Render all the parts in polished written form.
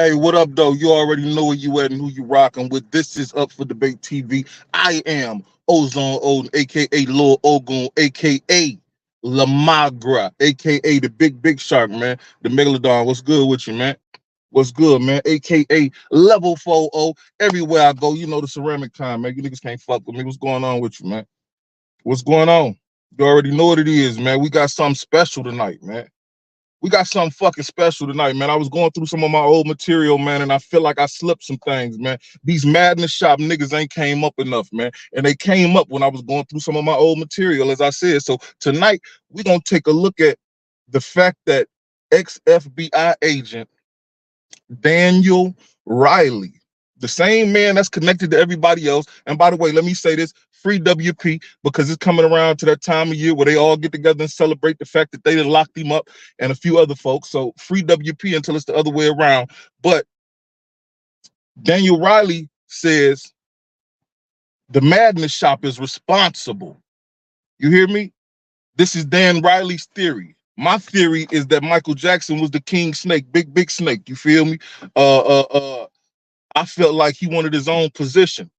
Hey, what up, though? You already know where you at and who you rocking with. This is Up for Debate TV. I am Ozone Odin, a.k.a. Lil Ogun, a.k.a. Lamagra, a.k.a. the Big Shark, man. The Megalodon. What's good with you, man? What's good, man? A.k.a. Level 40. Everywhere I go, you know the ceramic time, man. You niggas can't fuck with me. What's going on with you, man? What's going on? You already know what it is, man. We got something special tonight, man. We got something fucking special tonight, man. I was going through some of my old material, man, and I feel like I slipped some things, man. These madness shop niggas ain't came up enough, man. And they came up when I was going through some of my old material, as I said. So tonight, we're going to take a look at the fact that ex-FBI agent Daniel Riley, the same man that's connected to everybody else. And by the way, let me say this, free WP, because it's coming around to that time of year where they all get together and celebrate the fact that they done locked him up and a few other folks. So free WP until it's the other way around. But Daniel Riley says the madness shop is responsible. You hear me? This is Dan Riley's theory. My theory is that Michael Jackson was the king snake, big snake. You feel me? I felt like he wanted his own position.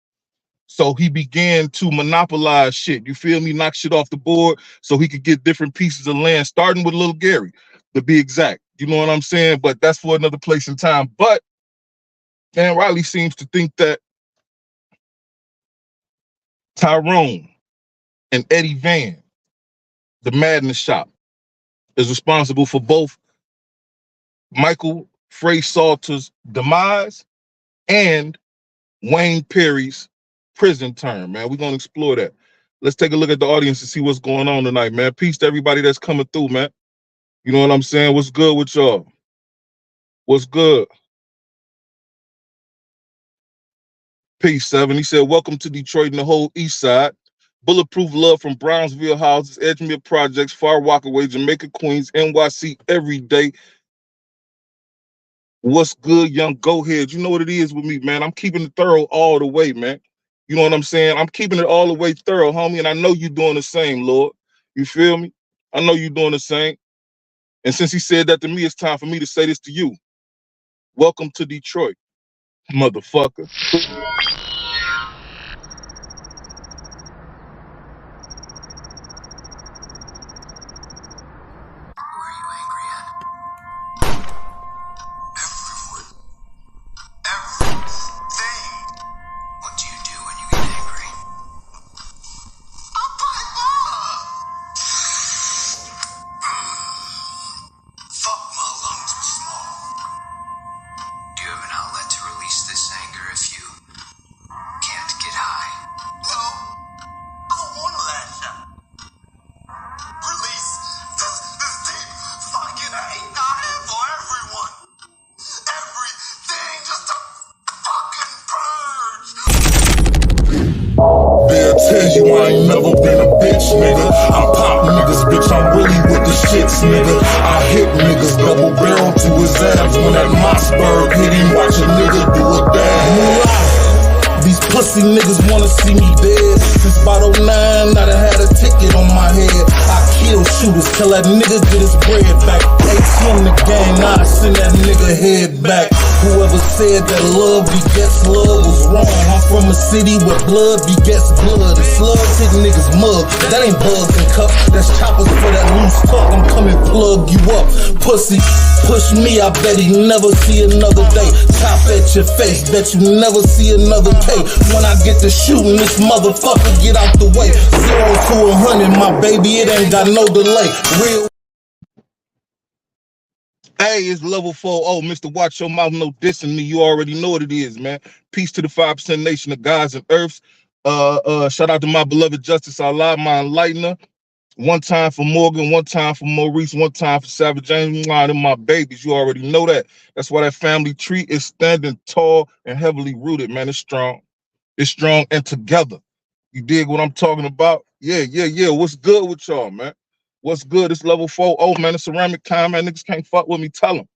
So he began to monopolize shit. You feel me? Knock shit off the board so he could get different pieces of land, starting with Little Gary, to be exact. You know what I'm saying? But that's for another place and time. But Dan Riley seems to think that Tyrone and Eddie Van, the madness shop, is responsible for both Michael Fray Salter's demise and Wayne Perry's prison term, man. We're going to explore that. Let's take a look at the audience and see what's going on tonight, man. Peace to everybody that's coming through, man. You know what I'm saying? What's good with y'all? What's good? Peace, 7. He said, welcome to Detroit and the whole east side. Bulletproof love from Brownsville houses, Edgemere projects, Far Rockaway, Jamaica, Queens, NYC every day. What's good, young go ahead? You know what it is with me, man. I'm keeping it thorough all the way, man. You know what I'm saying? I'm keeping it all the way thorough, homie, and I know you doing the same, Lord. You feel me? I know you doing the same. And since he said that to me, it's time for me to say this to you. Welcome to Detroit, motherfucker. Tell you I ain't never been a bitch, nigga. I'm pop niggas, bitch, I'm really with the shits, nigga. I hit niggas, double barrel to his abs. When that Mossberg hit him, watch a nigga do a dab. These pussy niggas wanna see me dead. Since about 09, I done had a ticket on my head. I kill shooters, tell that nigga get his bread back. ATM the gang, now I send that nigga head back. Whoever said that love begets love was wrong. I'm from a city where blood begets blood. And slugs hit niggas mug. That ain't bugs and cuffs. That's choppers for that loose talk. I'm coming plug you up. Pussy, push me, I bet he never see another day. Chop at your face, bet you never see another K. When I get to shooting, this motherfucker get out the way. 0 to 100, my baby, it ain't got no delay. Real. Hey, it's level 40, Mr. Watch Your Mouth, no dissing me. You already know what it is, man. Peace to the 5% nation of gods and earths. Shout out to my beloved Justice Allah, my enlightener. One time for Morgan, one time for Maurice, one time for Savage James, and my babies. You already know that. That's why that family tree is standing tall and heavily rooted, man. It's strong. It's strong and together. You dig what I'm talking about? Yeah. What's good with y'all, man? What's good? It's level 40, man. It's ceramic time, man. Niggas can't fuck with me. Tell them.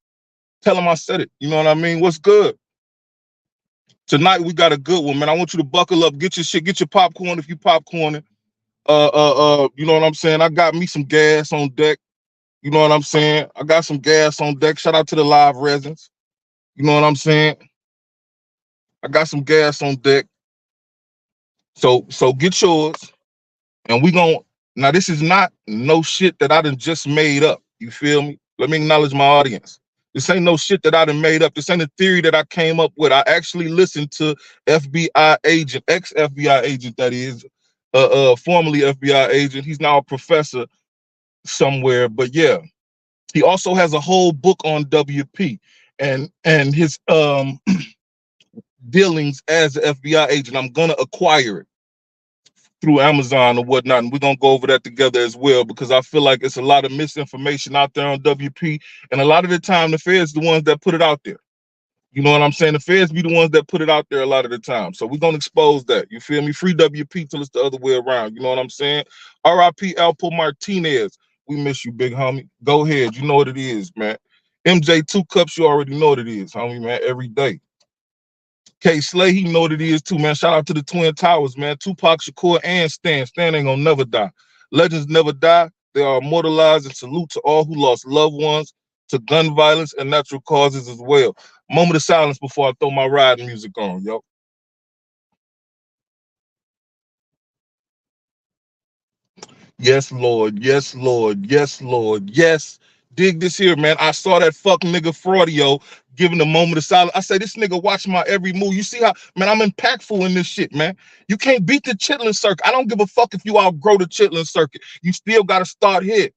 Tell them I said it. You know what I mean? What's good? Tonight we got a good one, man. I want you to buckle up. Get your shit. Get your popcorn if you popcorning. You know what I'm saying? I got me some gas on deck. You know what I'm saying? I got some gas on deck. Shout out to the live residents. You know what I'm saying? I got some gas on deck. So get yours. And we gon' now this is not no shit that I done just made up. You feel me? Let me acknowledge my audience. This ain't no shit that I done made up. This ain't a theory that I came up with. I actually listened to FBI agent, ex-FBI agent that is, formerly FBI agent. He's now a professor somewhere. But yeah, he also has a whole book on WP and his dealings as an FBI agent. I'm gonna acquire it through Amazon or whatnot, and we're gonna go over that together as well, because I feel like it's a lot of misinformation out there on WP, and a lot of the time the feds the ones that put it out there. You know what I'm saying? The feds be the ones that put it out there a lot of the time. So we're gonna expose that. You feel me? Free WP till it's the other way around. You know what I'm saying? R.I.P. Alpo Martinez. We miss you, big homie. Go ahead. You know what it is, man. MJ Two Cups, you already know what it is, homie, man. Every day. K Slay, he know what it is too, man. Shout out to the Twin Towers, man. Tupac Shakur and Stan. Stan ain't gonna never die. Legends never die. They are immortalized, and salute to all who lost loved ones to gun violence and natural causes as well. Moment of silence before I throw my riding music on, yo. Yes, Lord. Yes, Lord. Yes, Lord. Yes. Dig this here, man. I saw that fuck nigga Fraudio giving a moment of silence. I say, this nigga watch my every move. You see how, man, I'm impactful in this shit, man. You can't beat the chitlin circuit. I don't give a fuck if you outgrow the chitlin circuit. You still got to start here.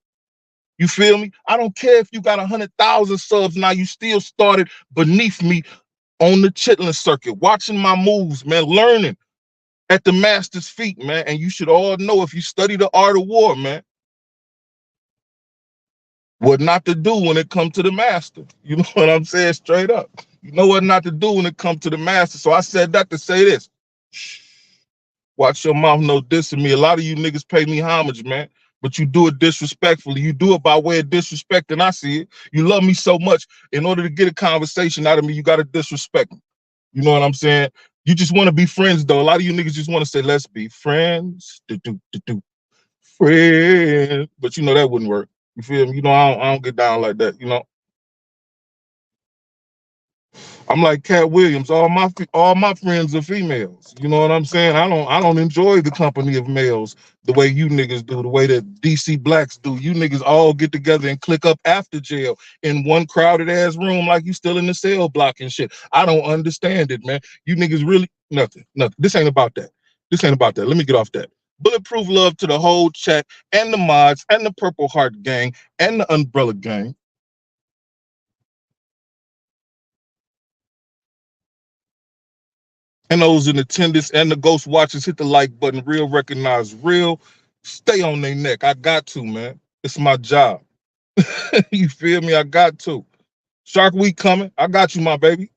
You feel me? I don't care if you got 100,000 subs now. You still started beneath me on the chitlin circuit, watching my moves, man, learning at the master's feet, man. And you should all know, if you study the art of war, man, what not to do when it comes to the master. You know what I'm saying? Straight up. You know what not to do when it comes to the master. So I said that to say this. Shh. Watch your mouth, no dissing me. A lot of you niggas pay me homage, man, but you do it disrespectfully. You do it by way of disrespect, and I see it. You love me so much. In order to get a conversation out of me, you got to disrespect me. You know what I'm saying? You just want to be friends, though. A lot of you niggas just want to say, let's be friends. Friends. But you know that wouldn't work. You feel me? You know, I don't get down like that, you know? I'm like Cat Williams. All my friends are females. You know what I'm saying? I don't enjoy the company of males the way you niggas do, the way that DC blacks do. You niggas all get together and click up after jail in one crowded ass room like you still in the cell block and shit. I don't understand it, man. You niggas really nothing. This ain't about that. This ain't about that. Let me get off that. Bulletproof love to the whole chat and the mods and the Purple Heart gang and the Umbrella gang. And those in attendance and the ghost watchers, hit the like button. Real recognize real. Stay on their neck. I got to, man. It's my job. You feel me? I got to. Shark Week coming. I got you, my baby.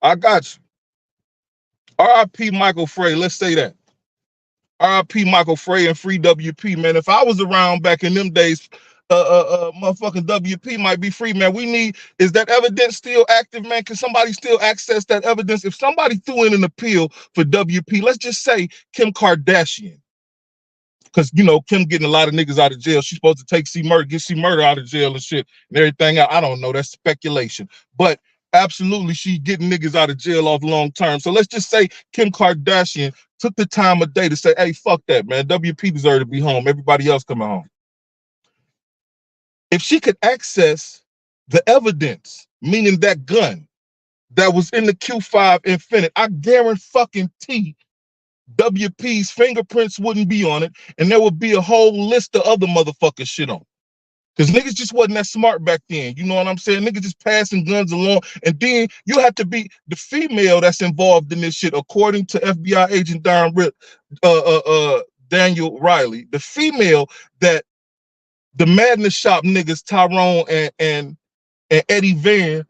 I got you. R.I.P. Michael Fray. Let's say that. R.I.P. Michael Fray and Free WP, man. If I was around back in them days, motherfucking WP might be free, man. We need, is that evidence still active, man? Can somebody still access that evidence? If somebody threw in an appeal for WP, let's just say Kim Kardashian, because, you know, Kim getting a lot of niggas out of jail. She's supposed to take get C Murder out of jail and shit and everything. I don't know. That's speculation. But absolutely, she getting niggas out of jail off long term. So let's just say Kim Kardashian took the time of day to say, hey, fuck that, man. WP deserve to be home. Everybody else coming home. If she could access the evidence, meaning that gun that was in the Q5 Infinite, I guarantee WP's fingerprints wouldn't be on it, and there would be a whole list of other motherfuckers shit on. Because niggas just wasn't that smart back then. You know what I'm saying? Niggas just passing guns along. And then you have to be the female that's involved in this shit, according to FBI agent Daniel Riley. The female that the Madness Shop niggas, Tyrone and Eddie Van,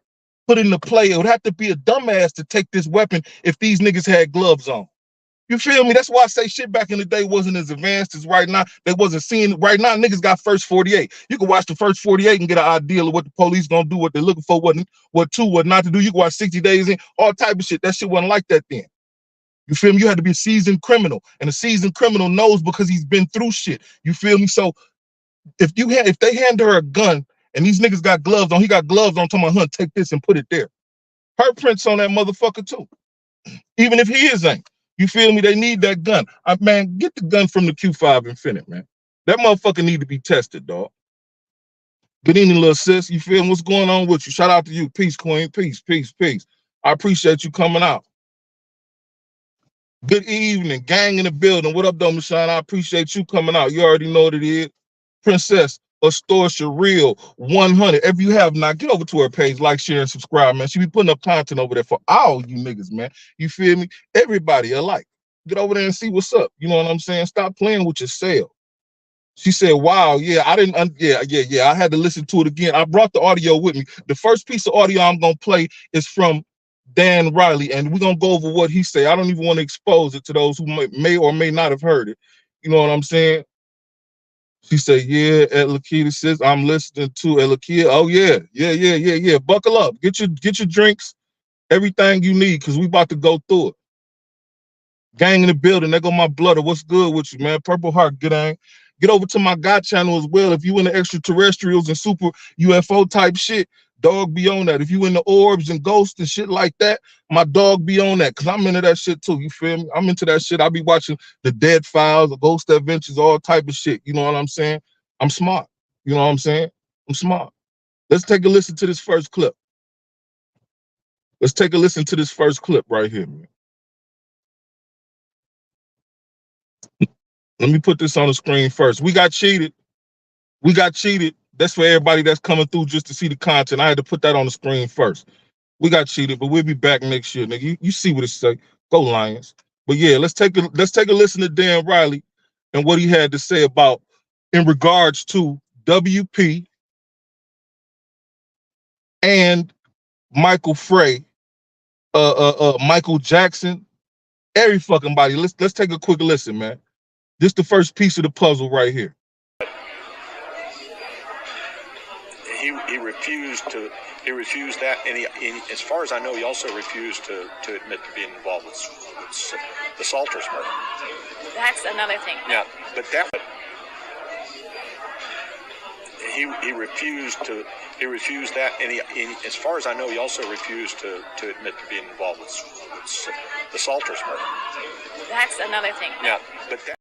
put into play. It would have to be a dumbass to take this weapon if these niggas had gloves on. You feel me? That's why I say shit back in the day wasn't as advanced as right now. They wasn't seeing right now. Niggas got first 48. You can watch the first 48 and get an idea of what the police gonna do, what they're looking for, what not to do. You can watch 60 days in, all type of shit. That shit wasn't like that then. You feel me? You had to be a seasoned criminal, and a seasoned criminal knows because he's been through shit. You feel me? So if they hand her a gun and these niggas got gloves on, he got gloves on, talking about, take this and put it there. Her prints on that motherfucker too. Even if his ain't. You feel me? They need that gun. Man, get the gun from the Q5 Infinite, man. That motherfucker need to be tested, dog. Good evening, little sis. You feel me? What's going on with you? Shout out to you. Peace, queen. Peace, peace, peace. I appreciate you coming out. Good evening. Gang in the building. What up, though, Michonne? I appreciate you coming out. You already know what it is. Princess, O Stoe Real 100. If you have not, get over to her page, like, share, and subscribe, man. She be putting up content over there for all you niggas, man. You feel me? Everybody alike. Get over there and see what's up. You know what I'm saying? Stop playing with yourself. She said, wow, yeah, I didn't, yeah. I had to listen to it again. I brought the audio with me. The first piece of audio I'm going to play is from Dan Riley, and we're going to go over what he said. I don't even want to expose it to those who may or may not have heard it. You know what I'm saying? She said, yeah, Ed Lakita says, I'm listening to Ed Lakita. Oh, yeah. Buckle up. Get your drinks, everything you need, because we about to go through it. Gang in the building. There go my blood. What's good with you, man? Purple Heart, get over to my God channel as well. If you in the extraterrestrials and super UFO type shit, dog be on that. If you in the orbs and ghosts and shit like that, my dog be on that, because I'm into that shit too. You feel me? I'm into that shit. I be watching the Dead Files, the Ghost Adventures, all type of shit. You know what I'm saying? I'm smart. You know what I'm saying? I'm smart. Let's take a listen to this first clip. Let's take a listen to this first clip right here, man. Let me put this on the screen first. We got cheated. We got cheated. That's for everybody that's coming through just to see the content. I had to put that on the screen first. We got cheated, but we'll be back next year, nigga. You see what it say. Go Lions. But yeah, let's take a listen to Dan Riley and what he had to say about in regards to WP and Michael Fray, Michael Jackson, every fucking body. Let's take a quick listen, man. This the first piece of the puzzle right here. He refused that, and as far as I know, he also refused to admit to being involved with the Salters murder. That's another thing. Yeah, but he refused that, and as far as I know, he also refused to admit to being involved with the Salters murder. That's another thing. Yeah, but that.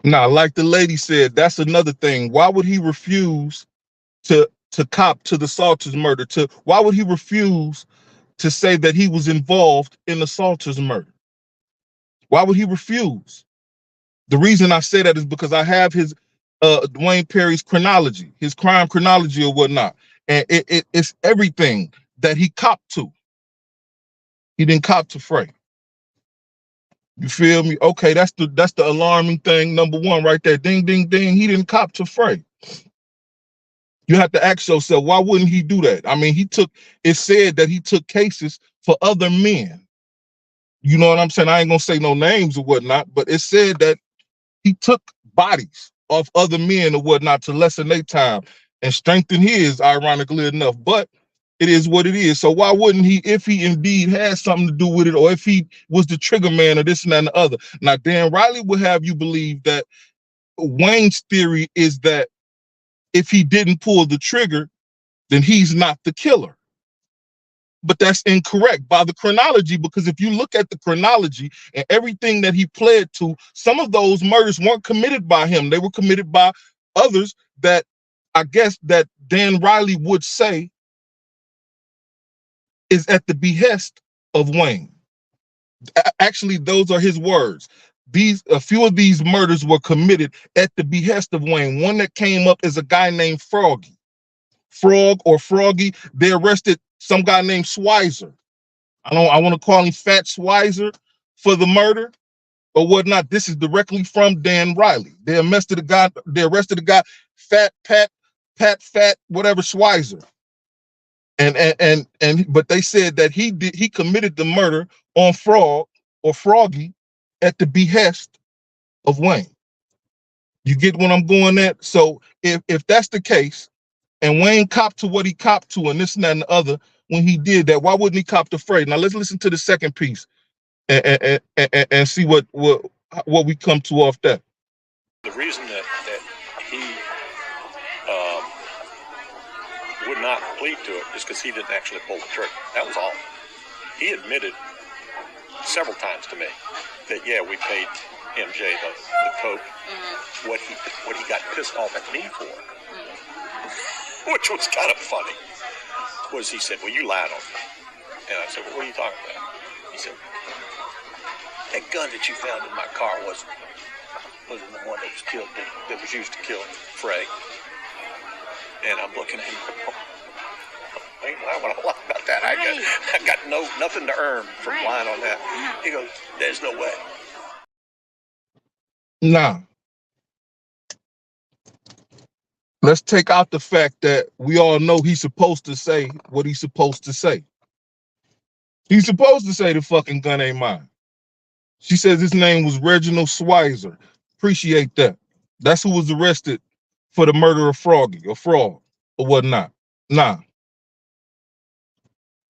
Now, like the lady said, that's another thing. Why would he refuse to cop to the Salters murder? Why would he refuse to say that he was involved in the Salters murder? Why would he refuse? The reason I say that is because I have his Dwayne Perry's chronology, his crime chronology or whatnot, and it's everything that he copped to. He didn't cop to Fray. You feel me? Okay, that's the alarming thing. Number one right there. Ding, ding, ding. He didn't cop to Fray. You have to ask yourself, why wouldn't he do that? I mean, it said that he took cases for other men. You know what I'm saying? I ain't gonna say no names or whatnot, but it said that he took bodies of other men or whatnot to lessen their time and strengthen his, ironically enough. But it is what it is. So why wouldn't he, if he indeed had something to do with it, or if he was the trigger man or this and that and the other? Now, Dan Riley would have you believe that Wayne's theory is that if he didn't pull the trigger, then he's not the killer. But that's incorrect by the chronology, because if you look at the chronology and everything that he pled to, some of those murders weren't committed by him. They were committed by others that I guess that Dan Riley would say is at the behest of Wayne. Actually, those are his words. A few of these murders were committed at the behest of Wayne. One that came up is a guy named Frog or Froggy. They arrested some guy named Schweizer. I want to call him Fat Schweizer for the murder or whatnot. This is directly from Dan Riley. They arrested a guy, Fat, whatever, Schweizer. But they said that he committed the murder on Frog or Froggy at the behest of Wayne. You get what I'm going at? So if that's the case, and Wayne copped to what he copped to and this and that and the other when he did that, why wouldn't he cop to Fray? Now let's listen to the second piece and see what we come to off that. The reason that he would not plead to it is because he didn't actually pull the trigger. That was all. He admitted several times to me that, yeah, we paid MJ the coke. What he got pissed off at me for, which was kind of funny, was he said, well, you lied on me. And I said, well, what are you talking about? He said, that gun that you found in my car wasn't the one that was killed, that was used to kill Fray. And I'm looking at him, I ain't lying a lot about that. I got nothing to earn from lying on that. He goes, there's no way. Nah. Let's take out the fact that we all know he's supposed to say what he's supposed to say. He's supposed to say the fucking gun ain't mine. She says his name was Reginald Schweizer. Appreciate that. That's who was arrested for the murder of Froggy or Frog or whatnot. Nah.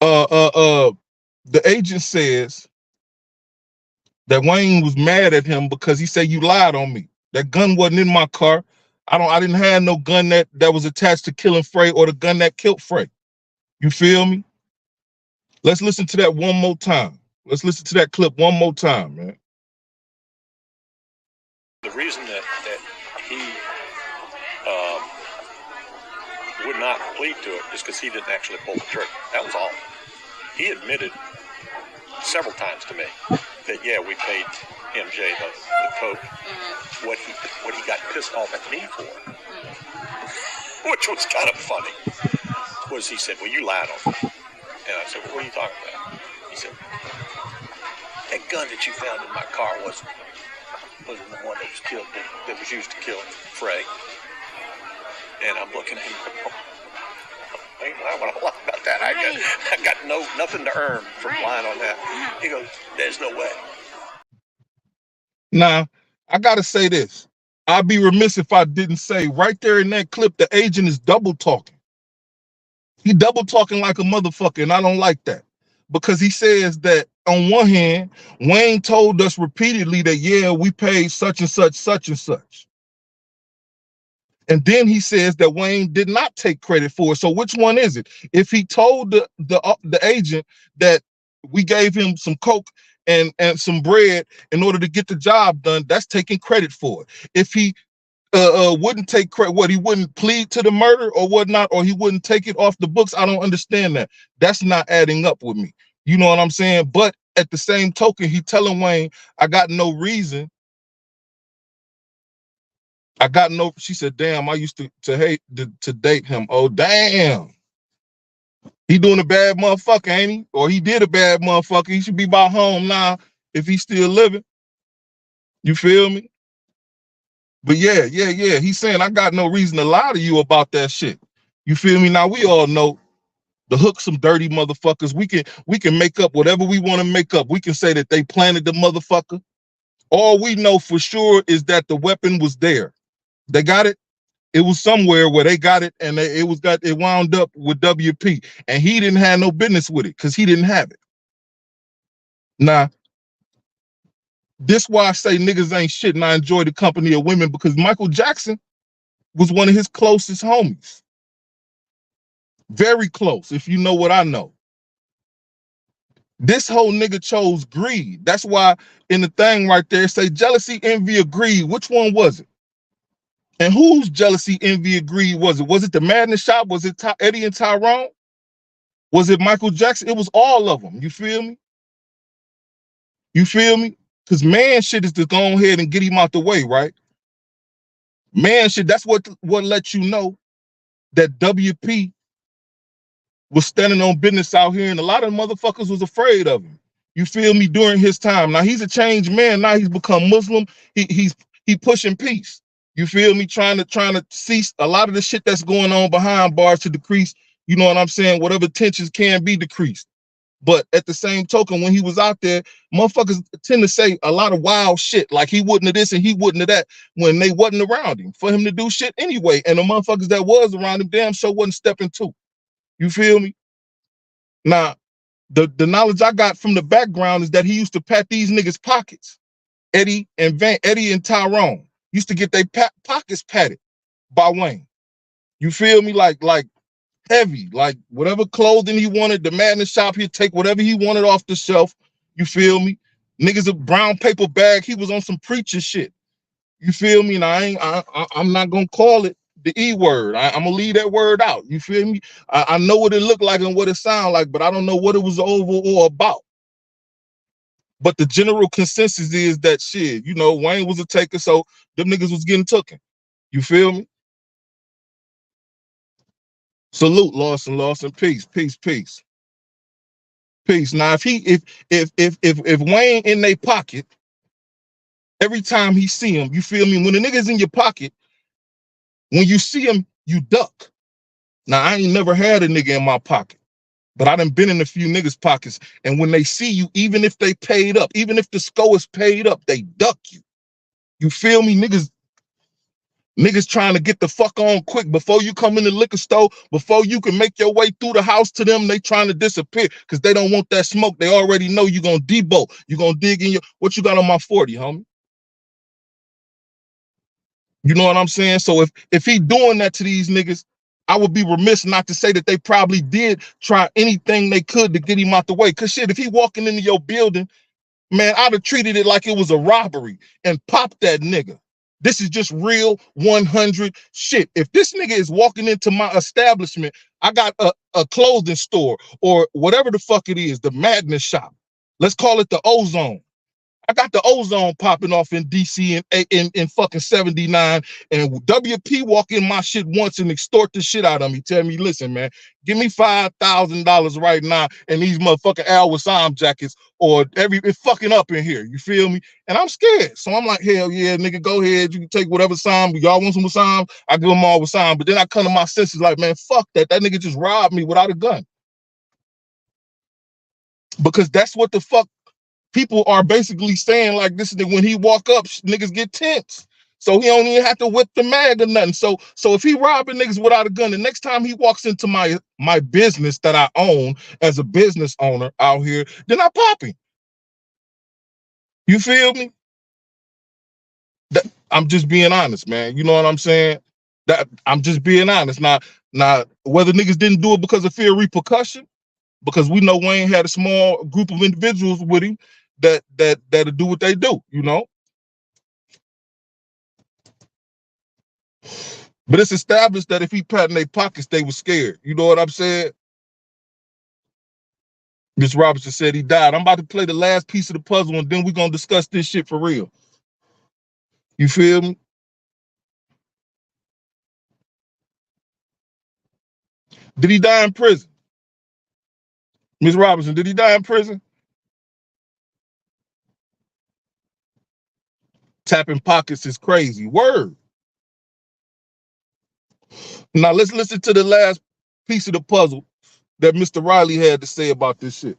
The agent says that Wayne was mad at him because he said you lied on me. That gun wasn't in my car. I didn't have no gun that was attached to killing Fray or the gun that killed Fray. You feel me? Let's listen to that one more time. Let's listen to that clip one more time, man. The reason that he would not plead to it is because he didn't actually pull the trigger. That was all. He admitted several times to me that, yeah, we paid MJ the coke. What he got pissed off at me for, which was kind of funny, was he said, well, you lied on me. And I said, well, what are you talking about? He said, that gun that you found in my car wasn't the one that was killed, that was used to kill Fray. And I'm looking at him, I ain't lying a lot about that. I got nothing to earn from lying on that. He goes, there's no way. Now, I gotta say this. I'd be remiss if I didn't say right there in that clip, the agent is double talking. He double talking like a motherfucker, and I don't like that. Because he says that on one hand, Wayne told us repeatedly that, yeah, we paid such and such, such and such. And then he says that Wayne did not take credit for it. So which one is it? If he told the agent that we gave him some coke and some bread in order to get the job done, that's taking credit for it. If he wouldn't take credit, what, he wouldn't plead to the murder or whatnot, or he wouldn't take it off the books, I don't understand that. That's not adding up with me. You know what I'm saying? But at the same token, he telling Wayne, I got no reason. She said, damn, I used to hate to date him. Oh, damn. He doing a bad motherfucker, ain't he? Or he did a bad motherfucker. He should be by home now if he's still living. You feel me? But yeah. He's saying, I got no reason to lie to you about that shit. You feel me? Now, we all know the Hook some dirty motherfuckers. We can make up whatever we want to make up. We can say that they planted the motherfucker. All we know for sure is that the weapon was there. They got it. It was somewhere where they got it, and it wound up with WP, and he didn't have no business with it because he didn't have it. Now, this why I say niggas ain't shit, and I enjoy the company of women, because Michael Jackson was one of his closest homies. Very close, if you know what I know. This whole nigga chose greed. That's why in the thing right there, say jealousy, envy, or greed. Which one was it? And whose jealousy, envy, or greed was it? Was it the Madness Shop? Was it Eddie and Tyrone? Was it Michael Jackson? It was all of them. You feel me? You feel me? Because man shit is to go ahead and get him out the way, right? Man shit, that's what lets you know that WP was standing on business out here, and a lot of motherfuckers was afraid of him. You feel me? During his time. Now he's a changed man. Now he's become Muslim. He pushing peace. You feel me? Trying to cease a lot of the shit that's going on behind bars to decrease. You know what I'm saying? Whatever tensions can be decreased. But at the same token, when he was out there, motherfuckers tend to say a lot of wild shit, like he wouldn't have this and he wouldn't have that, when they wasn't around him for him to do shit anyway. And the motherfuckers that was around him, damn sure wasn't stepping to. You feel me? Now, the knowledge I got from the background is that he used to pat these niggas' pockets. Eddie and Tyrone used to get their pockets patted by Wayne. You feel me? Like heavy. Like whatever clothing he wanted, the man in the shop, he'd take whatever he wanted off the shelf. You feel me? Niggas a brown paper bag. He was on some preacher shit. You feel me? And I'm not gonna call it the E word. I'm gonna leave that word out. You feel me? I know what it looked like and what it sounded like, but I don't know what it was over or about. But the general consensus is that shit, you know, Wayne was a taker, so them niggas was getting tooken. You feel me? Salute, Lawson, peace, peace, peace. Peace. Now, if Wayne in their pocket, every time he see him, you feel me? When the nigga's in your pocket, when you see him, you duck. Now, I ain't never had a nigga in my pocket, but I done been in a few niggas' pockets, and when they see you, even if they paid up, even if the score is paid up, they duck you. You feel me? Niggas trying to get the fuck on quick before you come in the liquor store, before you can make your way through the house to them, they trying to disappear because they don't want that smoke. They already know you gonna debo. You gonna dig in your, what you got on my 40, homie? You know what I'm saying? So if he doing that to these niggas, I would be remiss not to say that they probably did try anything they could to get him out the way. Cause shit, if he walking into your building, man, I'd have treated it like it was a robbery and popped that nigga. This is just real 100 shit. If this nigga is walking into my establishment, I got a clothing store or whatever the fuck it is, the madness shop. Let's call it the Ozone. I got the Ozone popping off in DC in fucking 79, and WP walk in my shit once and extort the shit out of me. Tell me, listen, man, give me $5,000 right now and these motherfucking Al Wassam jackets, or it's fucking up in here. You feel me? And I'm scared. So I'm like, hell yeah, nigga, go ahead. You can take whatever Wassam. Y'all want some Wassam? I give them all Wassam. But then I come to my senses like, man, fuck that. That nigga just robbed me without a gun. Because that's what the fuck people are basically saying, like this, that when he walk up, niggas get tense. So he don't even have to whip the mag or nothing. So if he robbing niggas without a gun, the next time he walks into my business that I own as a business owner out here, then I pop him. You feel me? I'm just being honest, man. You know what I'm saying? That I'm just being honest. Now whether niggas didn't do it because of fear of repercussion, because we know Wayne had a small group of individuals with him that'll do what they do, you know. But it's established that if he pat in their pockets, they were scared. You know what I'm saying? Miss Robinson said he died. I'm about to play the last piece of the puzzle, and then we're gonna discuss this shit for real. You feel me? Did he die in prison? Miss Robinson, did he die in prison? Tapping pockets is crazy. Word. Now let's listen to the last piece of the puzzle that Mr. Riley had to say about this shit.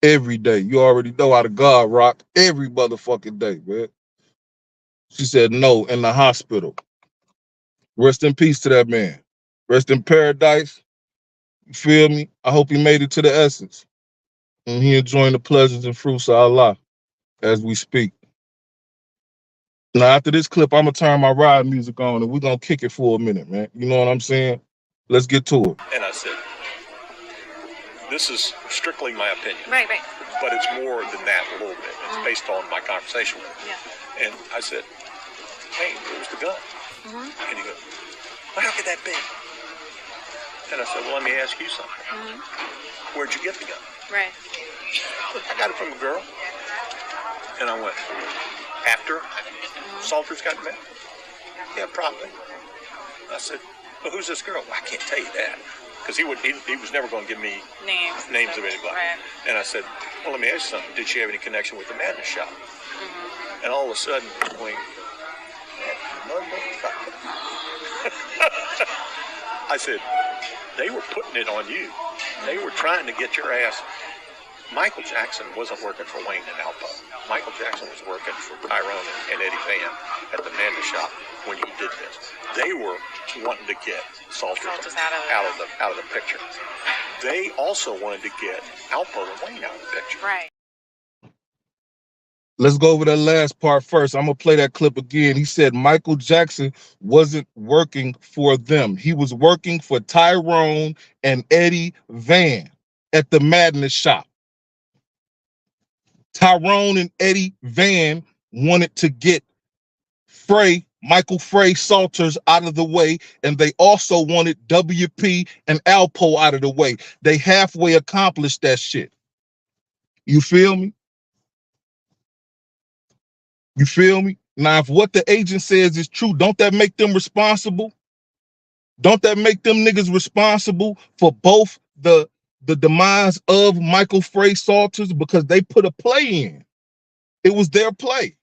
Every day. You already know how to God rock. Every motherfucking day, man. She said no, in the hospital. Rest in peace to that man. Rest in paradise. You feel me? I hope he made it to the essence. And he enjoying the pleasures and fruits of Allah as we speak. Now, after this clip, I'm going to turn my ride music on and we're going to kick it for a minute, man. You know what I'm saying? Let's get to it. And I said, this is strictly my opinion. Right. But it's more than that a little bit. It's based on my conversation with him. Yeah. And I said, hey, where's the gun? And he goes, well, how could that be? And I said, well, let me ask you something. Where'd you get the gun? Right. I got it from a girl. And I went, after Salters got met? Yeah, probably. I said, well, who's this girl? Well, I can't tell you that. Because he was never going to give me names of anybody. Right. And I said, well, let me ask you something. Did she have any connection with the madness shop? And all of a sudden, going, I said, they were putting it on you. They were trying to get your ass. Michael Jackson wasn't working for Wayne and Alpo. Michael Jackson was working for Tyrone and Eddie Van at the madness shop when you did this. They were wanting to get Salters out of the picture. They also wanted to get Alpo and Wayne out of the picture. Right. Let's go over that last part first. I'm gonna play that clip again. He said Michael Jackson wasn't working for them. He was working for Tyrone and Eddie Van at the Madness shop. Tyrone and Eddie Van wanted to get Fray, Michael Fray Salters out of the way, and they also wanted WP and Alpo out of the way. They halfway accomplished that shit. You feel me? You feel me? Now, if what the agent says is true, don't that make them responsible? Don't that make them niggas responsible for both the demise of Michael Fray Salters, because they put a play in? It was their play.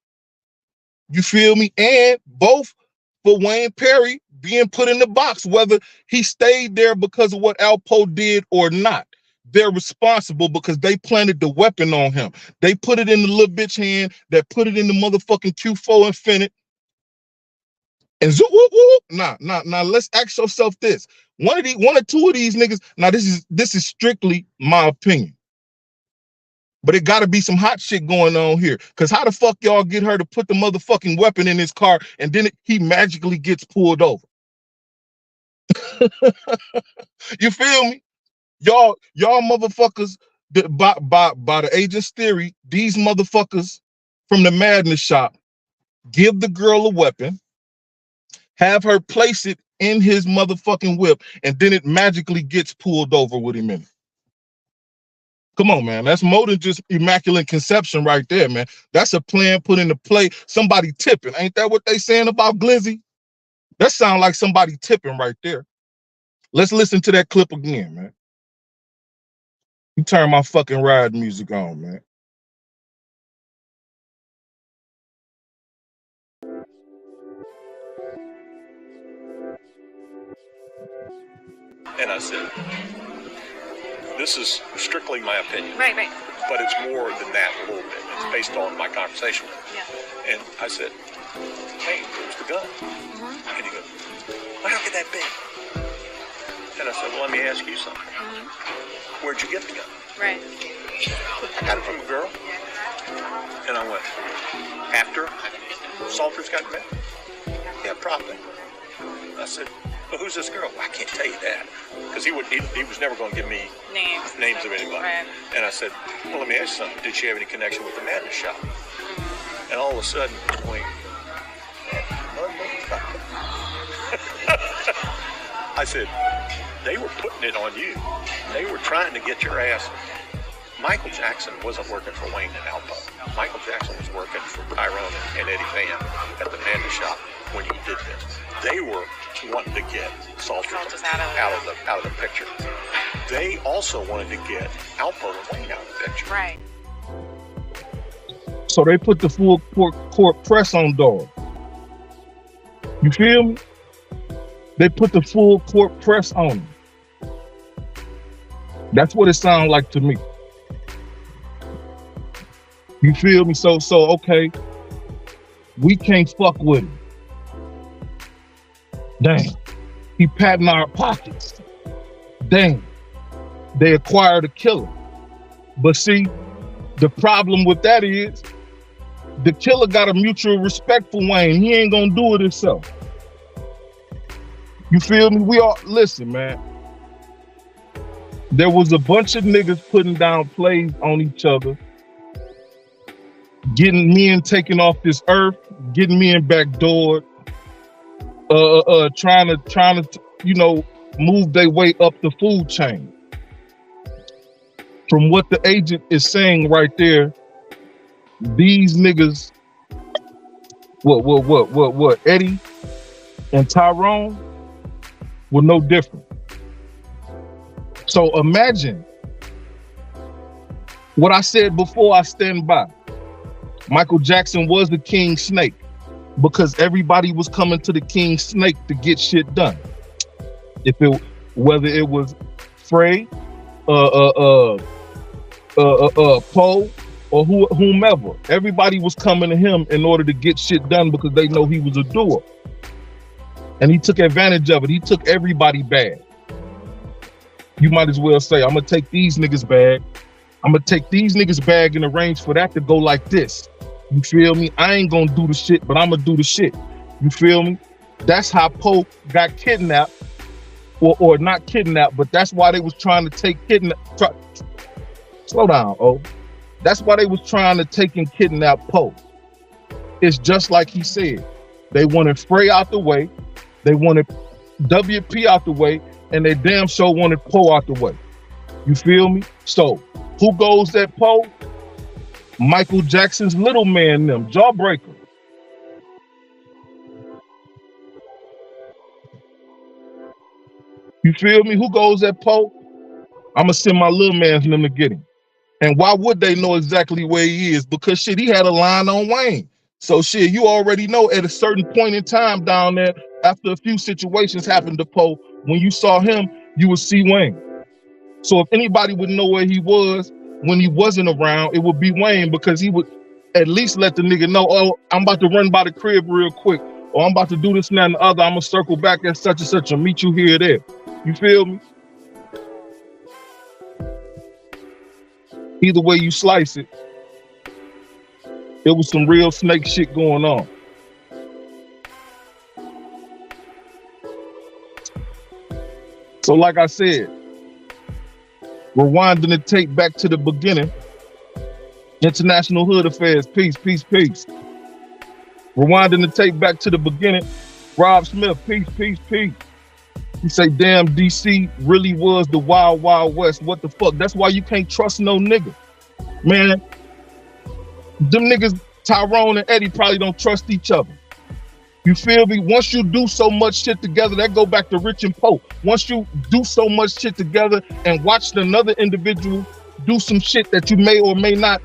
You feel me? And both for Wayne Perry being put in the box, whether he stayed there because of what Alpo did or not. They're responsible because they planted the weapon on him. They put it in the little bitch hand that put it in the motherfucking Q4 Infinite. And zoop, whoop, whoop. Now, let's ask yourself this. One or two of these niggas, now this is strictly my opinion. But it gotta be some hot shit going on here. Cause how the fuck y'all get her to put the motherfucking weapon in his car and then he magically gets pulled over? You feel me? Y'all motherfuckers, by the agent's theory, these motherfuckers from the Madness shop give the girl a weapon, have her place it in his motherfucking whip, and then it magically gets pulled over with him in it. Come on, man. That's more than just immaculate conception right there, man. That's a plan put into play. Somebody tipping. Ain't that what they saying about Glizzy? That sound like somebody tipping right there. Let's listen to that clip again, man. You turn my fucking ride music on, man. And I said, this is strictly my opinion. Right. But it's more than that a little bit. It's based on my conversation with him. Yeah. And I said, hey, where's the gun? And he goes, well, how could that be? And I said, well, let me ask you something. Where'd you get the gun? Right. I got it from a girl. And I went, after Salters got met? Yeah, probably. I said, well, who's this girl? Well, I can't tell you that. Because he was never going to give me names of anybody. Right. And I said, well, let me ask you something. Did she have any connection with the Madness shop? And all of a sudden, he went, I said, they were putting it on you. They were trying to get your ass. Michael Jackson wasn't working for Wayne and Alpo. Michael Jackson was working for Tyrone and Eddie Van at the Madness shop when you did this. They were wanting to get Salters out of the picture. They also wanted to get Alpo and Wayne out of the picture. Right. So they put the full court press on dog. You feel me? They put the full court press on him. That's what it sounds like to me. You feel me? So okay, we can't fuck with him. Damn, he patting our pockets. Damn, they acquired a killer. But see, the problem with that is the killer got a mutual respect for Wayne. He ain't gonna do it himself. You feel me? We all, listen, man. There was a bunch of niggas putting down plays on each other, getting men taken off this earth, getting men backdoored, trying to, move their way up the food chain. From what the agent is saying right there, these niggas, what, Eddie and Tyrone were no different. So imagine what I said before. I stand by. Michael Jackson was the king snake because everybody was coming to the king snake to get shit done. Whether it was Fray, Poe, or whomever, everybody was coming to him in order to get shit done because they know he was a doer. And he took advantage of it. He took everybody bad. You might as well say, I'm gonna take these niggas bag. I'm gonna take these niggas bag and arrange for that to go like this. You feel me? I ain't gonna do the shit, but I'm gonna do the shit. You feel me? That's how Poe got kidnapped, or not kidnapped, but that's why they was trying to take slow down, oh. That's why they was trying to take and kidnap Poe. It's just like he said. They wanted Fray out the way, they wanted WP out the way, and they damn sure wanted Poe out the way. You feel me? So, who goes at Poe? Michael Jackson's little man, them, Jawbreaker. You feel me? Who goes at Poe? I'm gonna send my little man for them to get him. And why would they know exactly where he is? Because shit, he had a line on Wayne. So shit, you already know at a certain point in time down there, after a few situations happened to Poe, when you saw him, you would see Wayne. So if anybody would know where he was when he wasn't around, it would be Wayne, because he would at least let the nigga know, oh, I'm about to run by the crib real quick, or I'm about to do this and that and the other, I'm gonna circle back at such and such and meet you here or there. You feel me? Either way you slice it, it was some real snake shit going on. So like I said, rewinding the tape back to the beginning, International Hood Affairs, peace, peace, peace. Rewinding the tape back to the beginning, Rob Smith, peace, peace, peace. You say, damn, DC really was the wild, wild west. What the fuck? That's why you can't trust no nigga. Man, them niggas, Tyrone and Eddie, probably don't trust each other. You feel me? Once you do so much shit together, that go back to Rich and Poe. Once you do so much shit together and watch another individual do some shit that you may or may not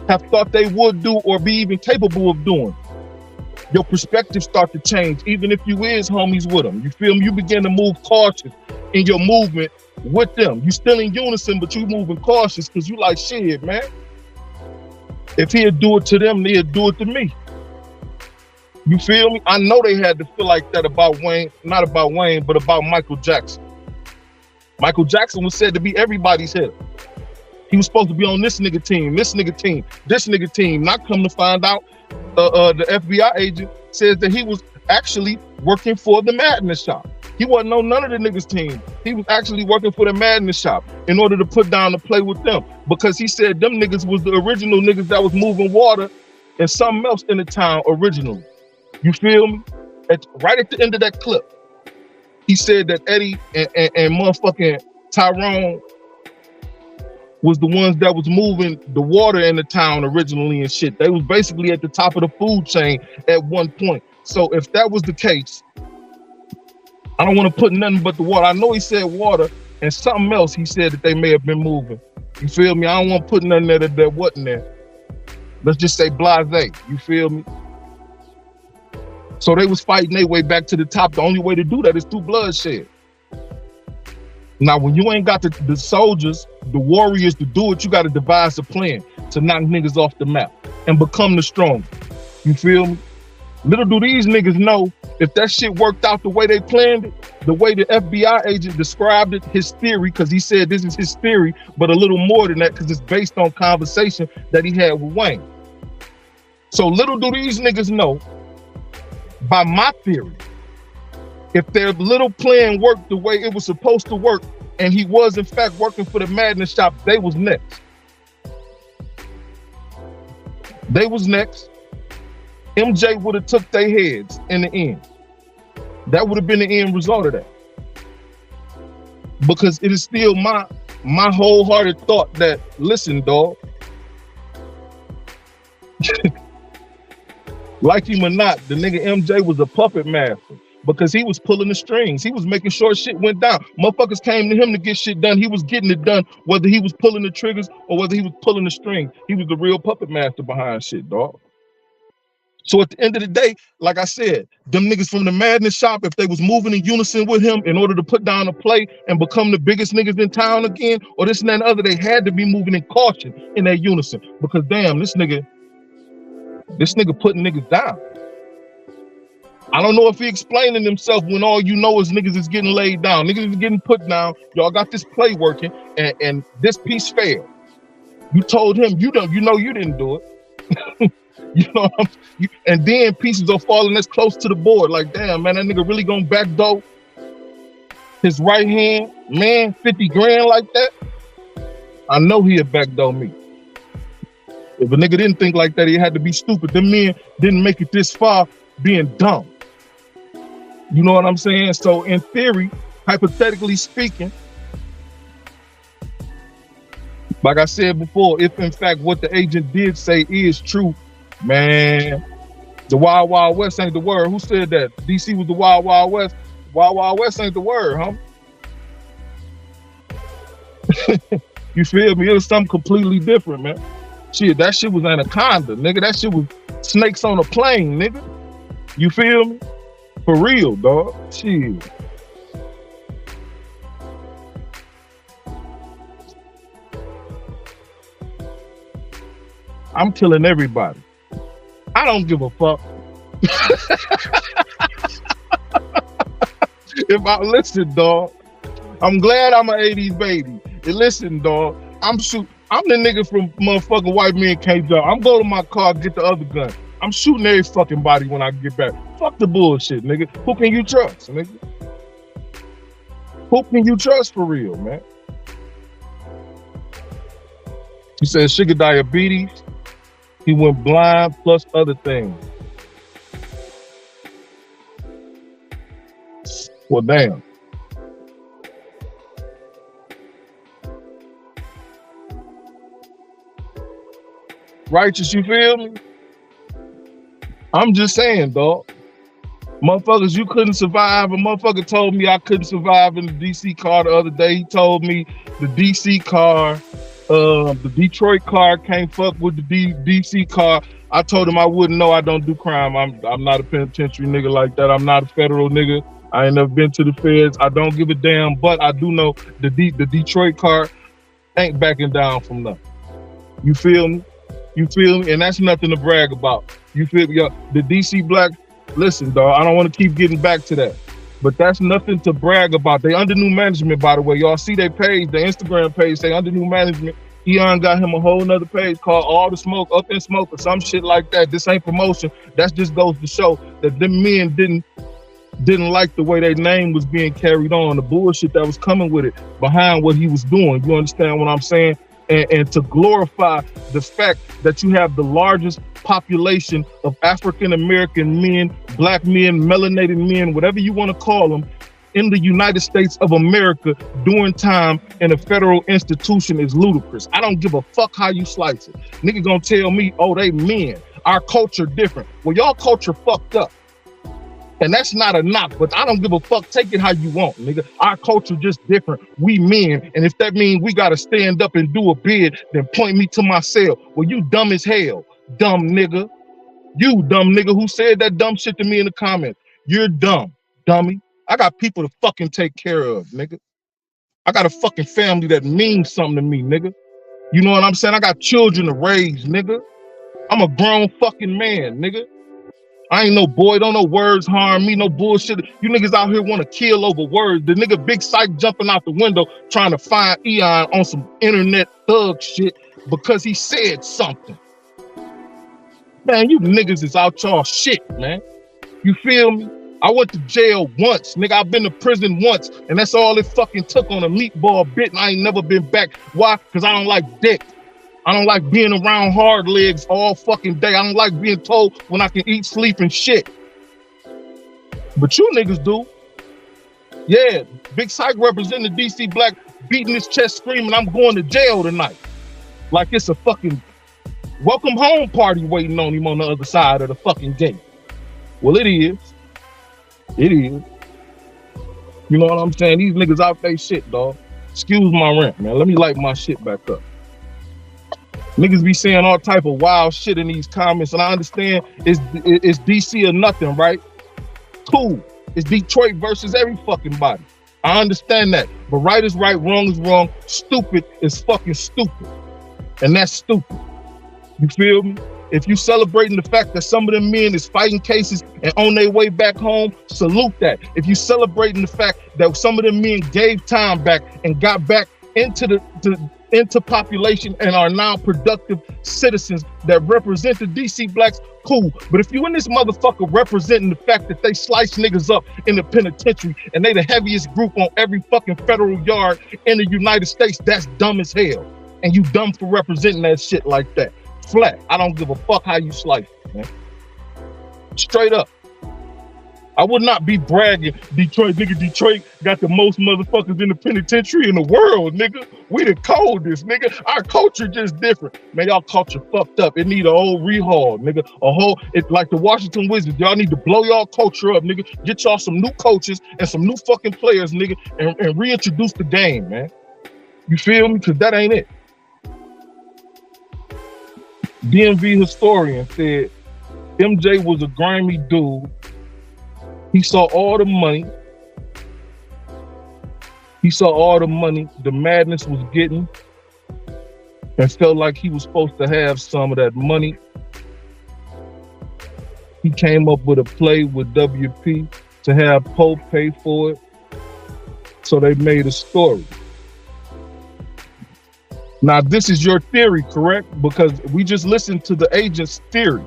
have thought they would do or be even capable of doing, your perspective start to change, even if you is homies with them. You feel me? You begin to move cautious in your movement with them. You still in unison, but you moving cautious because you like, shit, man. If he'd do it to them, they'd do it to me. You feel me? I know they had to feel like that about Wayne, not about Wayne, but about Michael Jackson. Michael Jackson was said to be everybody's hitter. He was supposed to be on this nigga team, this nigga team, this nigga team. Not come to find out, the FBI agent says that he was actually working for the Madness Shop. He wasn't on none of the niggas' team. He was actually working for the Madness Shop in order to put down the play with them, because he said them niggas was the original niggas that was moving water and something else in the town originally. You feel me? Right at the end of that clip, he said that Eddie and motherfucking Tyrone was the ones that was moving the water in the town originally and shit. They was basically at the top of the food chain at one point. So if that was the case, I don't want to put nothing but the water. I know he said water and something else he said that they may have been moving. You feel me? I don't want to put nothing there that wasn't there. Let's just say blase. You feel me? So they was fighting their way back to the top. The only way to do that is through bloodshed. Now, when you ain't got the soldiers, the warriors to do it, you got to devise a plan to knock niggas off the map and become the strong. You feel me? Little do these niggas know, if that shit worked out the way they planned it, the way the FBI agent described it, his theory, because he said this is his theory, but a little more than that because it's based on conversation that he had with Wayne. So little do these niggas know, by my theory, if their little plan worked the way it was supposed to work, and he was in fact working for the Madness Shop, they was next. They was next. MJ would have took their heads in the end. That would have been the end result of that. Because it is still my wholehearted thought that, listen, dog, like him or not, the nigga MJ was a puppet master, because he was pulling the strings. He was making sure shit went down. Motherfuckers came to him to get shit done. He was getting it done, whether he was pulling the triggers or whether he was pulling the strings. He was the real puppet master behind shit, dog. So at the end of the day, like I said, them niggas from the Madness Shop, if they was moving in unison with him in order to put down a play and become the biggest niggas in town again, or this and that and other, they had to be moving in caution in that unison. Because damn, this nigga putting niggas down. I don't know if he explaining himself when all you know is niggas is getting laid down. Niggas is getting put down. Y'all got this play working and this piece failed. You told him you know you didn't do it. You know what and then pieces are falling this close to the board. Like, damn, man, that nigga really gonna backdoor his right hand, man, 50 grand like that? I know he'd backdoor me. If a nigga didn't think like that, he had to be stupid. Them men didn't make it this far being dumb. You know what I'm saying? So in theory, hypothetically speaking, like I said before, if in fact what the agent did say is true, man, the Wild Wild West ain't the word. Who said that? DC was the Wild Wild West. Wild Wild West ain't the word, huh? You feel me? It was something completely different, man. Shit, that shit was Anaconda, nigga. That shit was snakes on a plane, nigga. You feel me? For real, dog. Shit. I'm killing everybody. I don't give a fuck. If I listen, dog, I'm glad I'm an 80s baby. And listen, dog, I'm the nigga from motherfucking White Men Can't Jump. I'm going to my car, get the other gun. I'm shooting every fucking body when I get back. Fuck the bullshit, nigga. Who can you trust, nigga? Who can you trust for real, man? He said sugar diabetes. He went blind plus other things. Well, damn. Righteous, you feel me? I'm just saying, dog. Motherfuckers, you couldn't survive. A motherfucker told me I couldn't survive in the DC car the other day. He told me the DC car, the Detroit car can't fuck with the DC car. I told him I wouldn't know. I don't do crime. I'm not a penitentiary nigga like that. I'm not a federal nigga. I ain't never been to the feds. I don't give a damn, but I do know the Detroit car ain't backing down from nothing. You feel me? You feel me? And that's nothing to brag about. You feel me? The DC Black, listen, dog, I don't want to keep getting back to that, but that's nothing to brag about. They under new management, by the way. Y'all see their page, their Instagram page, they under new management. Eon got him a whole nother page called All the Smoke, Up in Smoke, or some shit like that. This ain't promotion. That just goes to show that them men didn't like the way their name was being carried on, the bullshit that was coming with it, behind what he was doing. You understand what I'm saying? And to glorify the fact that you have the largest population of African-American men, black men, melanated men, whatever you want to call them, in the United States of America doing time in a federal institution is ludicrous. I don't give a fuck how you slice it. Nigga gonna tell me, oh, they men, our culture different. Well, y'all culture fucked up. And that's not a knock, but I don't give a fuck. Take it how you want, nigga. Our culture just different. We men, and if that means we gotta stand up and do a bid, then point me to my cell. Well, you dumb as hell, dumb nigga. You dumb nigga who said that dumb shit to me in the comments. You're dumb, dummy. I got people to fucking take care of, nigga. I got a fucking family that means something to me, nigga. You know what I'm saying? I got children to raise, nigga. I'm a grown fucking man, nigga. I ain't no boy, don't no words harm me, no bullshit. You niggas out here want to kill over words. The nigga Big Psych jumping out the window trying to find Eon on some internet thug shit because he said something. Man, you niggas is out y'all shit, man. You feel me? I went to jail once, nigga. I've been to prison once, and that's all it fucking took on a meatball bit, and I ain't never been back. Why? Because I don't like dick. I don't like being around hard legs all fucking day. I don't like being told when I can eat, sleep, and shit. But you niggas do. Yeah, Big Psych representing DC Black, beating his chest screaming, I'm going to jail tonight. Like it's a fucking welcome home party waiting on him on the other side of the fucking gate. Well, it is. It is. You know what I'm saying? These niggas out they shit, dog. Excuse my rant, man. Let me light my shit back up. Niggas be saying all type of wild shit in these comments, and I understand it's DC or nothing, right? Cool. It's Detroit versus every fucking body. I understand that. But right is right, wrong is wrong, stupid is fucking stupid. And that's stupid. You feel me? If you celebrating the fact that some of them men is fighting cases and on their way back home, salute that. If you celebrating the fact that some of them men gave time back and got back into into population and are now productive citizens that represent the DC blacks, cool. But if you in this motherfucker representing the fact that they slice niggas up in the penitentiary and they the heaviest group on every fucking federal yard in the United States, that's dumb as hell. And you dumb for representing that shit like that. Flat. I don't give a fuck how you slice it, man. Straight up. I would not be bragging, Detroit got the most motherfuckers in the penitentiary in the world, nigga. We the coldest, nigga. Our culture just different. Man, y'all culture fucked up. It need a whole rehaul, nigga. It's like the Washington Wizards. Y'all need to blow y'all culture up, nigga. Get y'all some new coaches and some new fucking players, nigga, and reintroduce the game, man. You feel me? Because that ain't it. DMV historian said MJ was a grimy dude. He saw all the money. He saw all the money the madness was getting and felt like he was supposed to have some of that money. He came up with a play with WP to have Pope pay for it. So they made a story. Now, this is your theory, correct? Because we just listened to the agent's theory.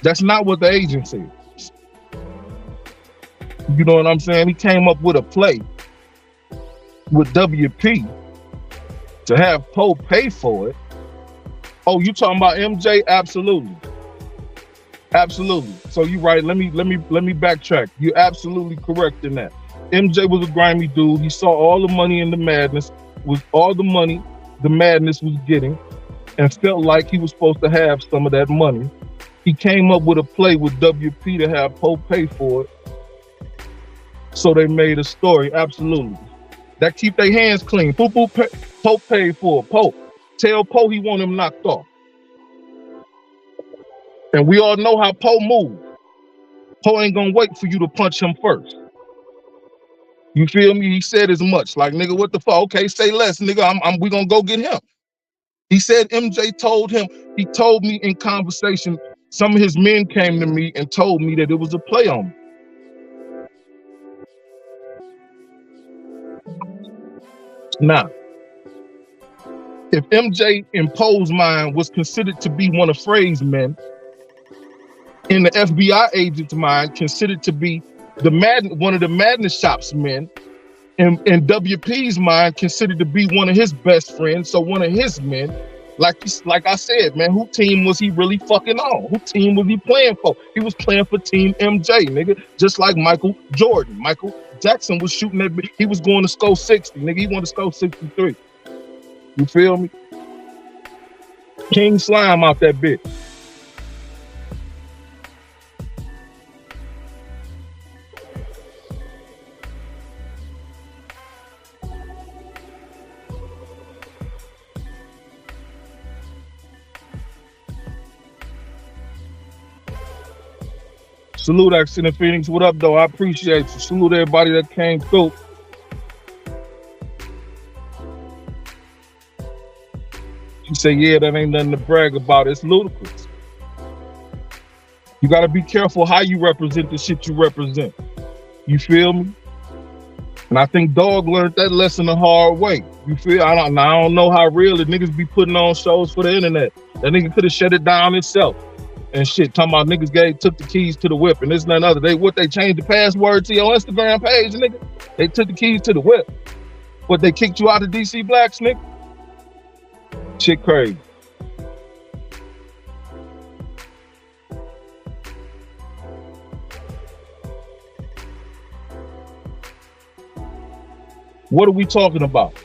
That's not what the agent said. You know what I'm saying? He came up with a play with WP to have Pope pay for it. Oh, you talking about MJ? Absolutely. Absolutely. So you're right. Let me backtrack. You're absolutely correct in that. MJ was a grimy dude. He saw all the money in the madness, was all the money the madness was getting, and felt like he was supposed to have some of that money. He came up with a play with WP to have Pope pay for it. So they made a story. Absolutely. That keep their hands clean. Pope paid for it. Pope. Tell Pope he want him knocked off. And we all know how Pope moves. Pope ain't gonna wait for you to punch him first. You feel me? He said as much. Like, nigga, what the fuck? Okay, say less, nigga. We gonna go get him. He said MJ told him, he told me in conversation, some of his men came to me and told me that it was a play on me. Now, if MJ imposed mine was considered to be one of Fray's men, in the FBI agent's mind considered to be one of the Madness Shop's men, and WP's mind considered to be one of his best friends, so one of his men. Like I said, man, who team was he really fucking on? Who team was he playing for? He was playing for Team MJ, nigga. Just like Michael Jordan. Michael Jackson was shooting that, he was going to score 60, nigga. He wanted to score 63. You feel me? King Slime out that bitch. Salute Accent in Phoenix. What up, though? I appreciate you. Salute everybody that came through. You say, yeah, that ain't nothing to brag about. It's ludicrous. You got to be careful how you represent the shit you represent. You feel me? And I think Dog learned that lesson the hard way. You feel? I don't know how real the niggas be putting on shows for the internet. That nigga could have shut it down himself. And shit, talking about niggas took the keys to the whip and this and that and other. They changed the password to your Instagram page, nigga? They took the keys to the whip. What, they kicked you out of DC Blacks, nigga? Shit crazy. What are we talking about?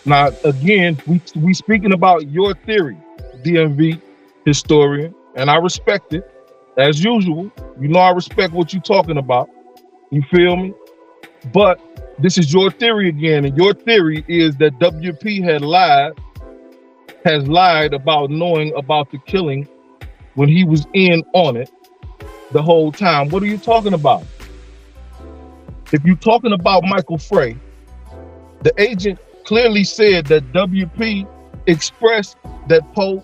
Now, again, we speaking about your theory, DMV historian. And I respect it, as usual. You know I respect what you're talking about. You feel me? But this is your theory again, and your theory is that WP has lied about knowing about the killing when he was in on it the whole time. What are you talking about? If you're talking about Michael Fray, the agent clearly said that WP expressed that Pope,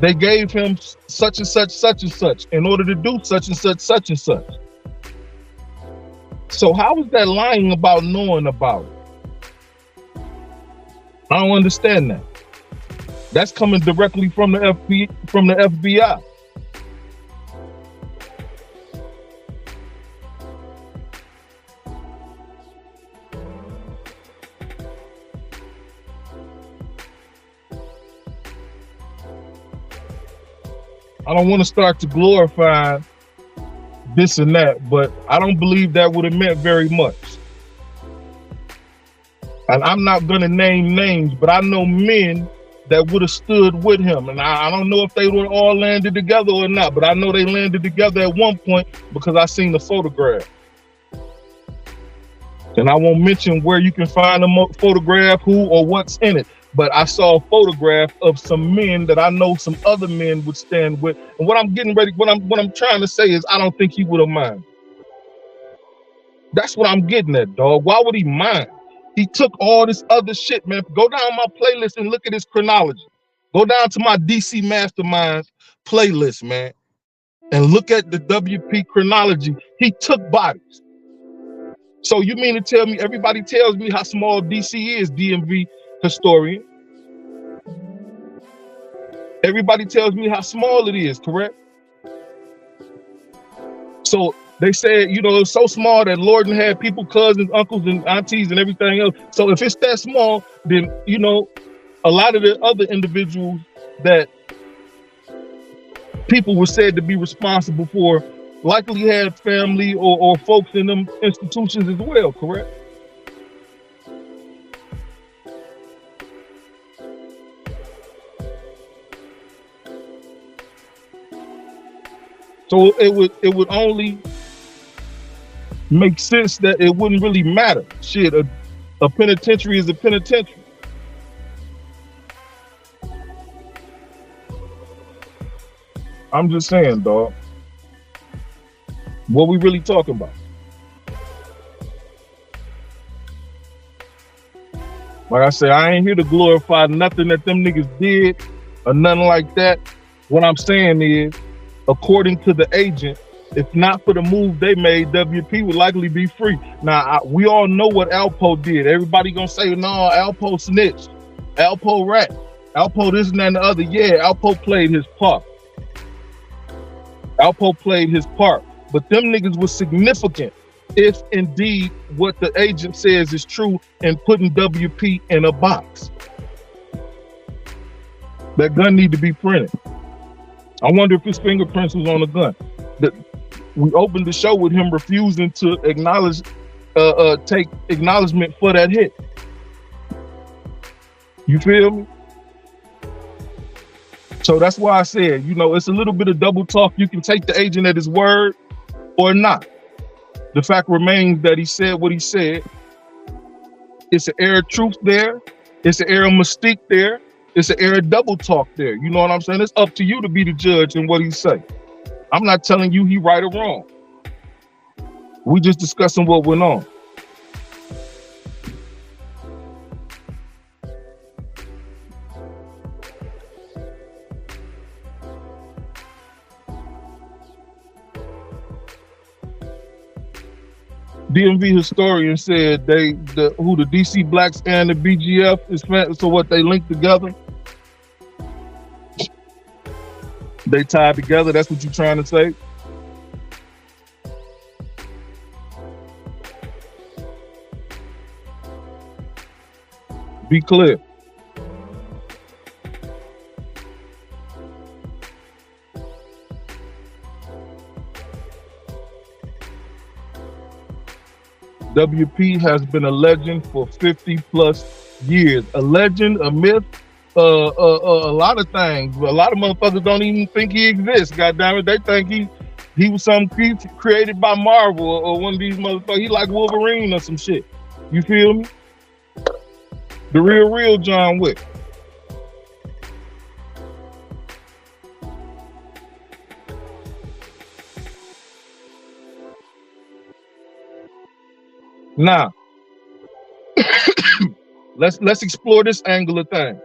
they gave him such and such in order to do such and such and such. So how is that lying about knowing about it? I don't understand that. That's coming directly from the FBI. I don't want to start to glorify this and that, but I don't believe that would have meant very much. And I'm not going to name names, but I know men that would have stood with him. And I don't know if they would all landed together or not, but I know they landed together at one point because I seen the photograph. And I won't mention where you can find a photograph, who or what's in it. But I saw a photograph of some men that I know some other men would stand with. And what I'm trying to say is I don't think he would have minded. That's what I'm getting at, dog. Why would he mind? He took all this other shit, man. Go down my playlist and look at his chronology. Go down to my DC Masterminds playlist, man, and look at the WP chronology. He took bodies. So you mean to tell me everybody tells me how small DC is, DMV historian? Everybody tells me how small it is, correct? So they said, you know, it's so small that Lorden had people, cousins, uncles, and aunties, and everything else. So if it's that small, then, you know, a lot of the other individuals that people were said to be responsible for likely had family or folks in them institutions as well, correct? So it would only make sense that it wouldn't really matter. Shit, a penitentiary is a penitentiary. I'm just saying, dog. What we really talking about? Like I said, I ain't here to glorify nothing that them niggas did or nothing like that. What I'm saying is, according to the agent, if not for the move they made, WP would likely be free. Now, we all know what Alpo did. Everybody gonna say, no, Alpo snitched, Alpo rat, Alpo this and that and the other. Yeah, Alpo played his part. Alpo played his part. But them niggas was significant if indeed what the agent says is true and putting WP in a box. That gun need to be printed. I wonder if his fingerprints was on the gun. We opened the show with him refusing to acknowledge, take acknowledgement for that hit. You feel me? So that's why I said, you know, it's a little bit of double talk. You can take the agent at his word or not. The fact remains that he said what he said. It's an air of truth there. It's an air of mystique there. It's an air of double talk there. You know what I'm saying? It's up to you to be the judge in what he say. I'm not telling you he right or wrong. We just discussing what went on. DMV historian said who the DC Blacks and the BGF is, so what, they linked together? They tied together, that's what you're trying to say? Be clear. WP has been a legend for 50 plus years. A legend, a myth, a lot of things. A lot of motherfuckers don't even think he exists. Goddamn it, they think he was some created by Marvel or one of these motherfuckers. He like Wolverine or some shit. You feel me? The real John Wick. Now, let's explore this angle of things.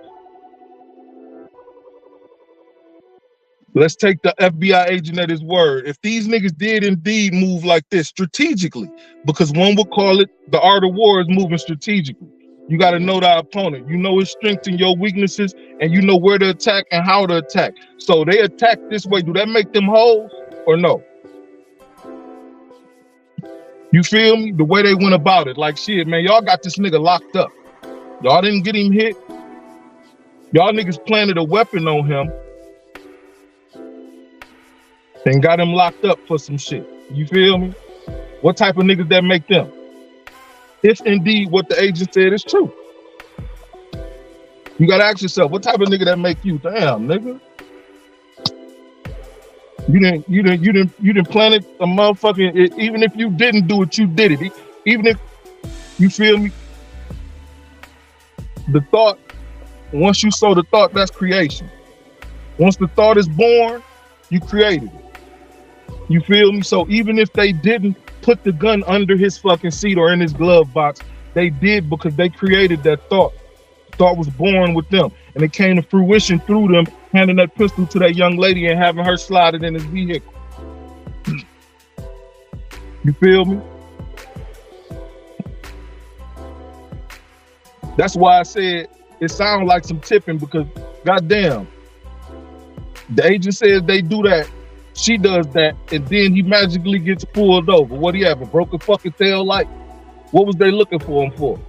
Let's take the FBI agent at his word. If these niggas did indeed move like this strategically, because one would call it the art of war is moving strategically. You got to know the opponent. You know his strengths and your weaknesses, and you know where to attack and how to attack. So they attack this way. Do that make them hoes or no? You feel me? The way they went about it. Like, shit, man, y'all got this nigga locked up. Y'all didn't get him hit. Y'all niggas planted a weapon on him and got him locked up for some shit. You feel me? What type of niggas that make them? If indeed what the agent said is true. You gotta ask yourself, what type of nigga that make you? Damn, nigga. You didn't plant it a motherfucking, even if you didn't do it, you did it. Even if, you feel me? The thought, once you sow the thought, that's creation. Once the thought is born, you created it. You feel me? So even if they didn't put the gun under his fucking seat or in his glove box, they did because they created that thought. Thought was born with them, and it came to fruition through them handing that pistol to that young lady and having her slide it in his vehicle. You feel me? That's why I said it sounds like some tipping, because goddamn, the agent says they do that, she does that, and then he magically gets pulled over. What do you have, a broken fucking tail light? What was they looking for him for?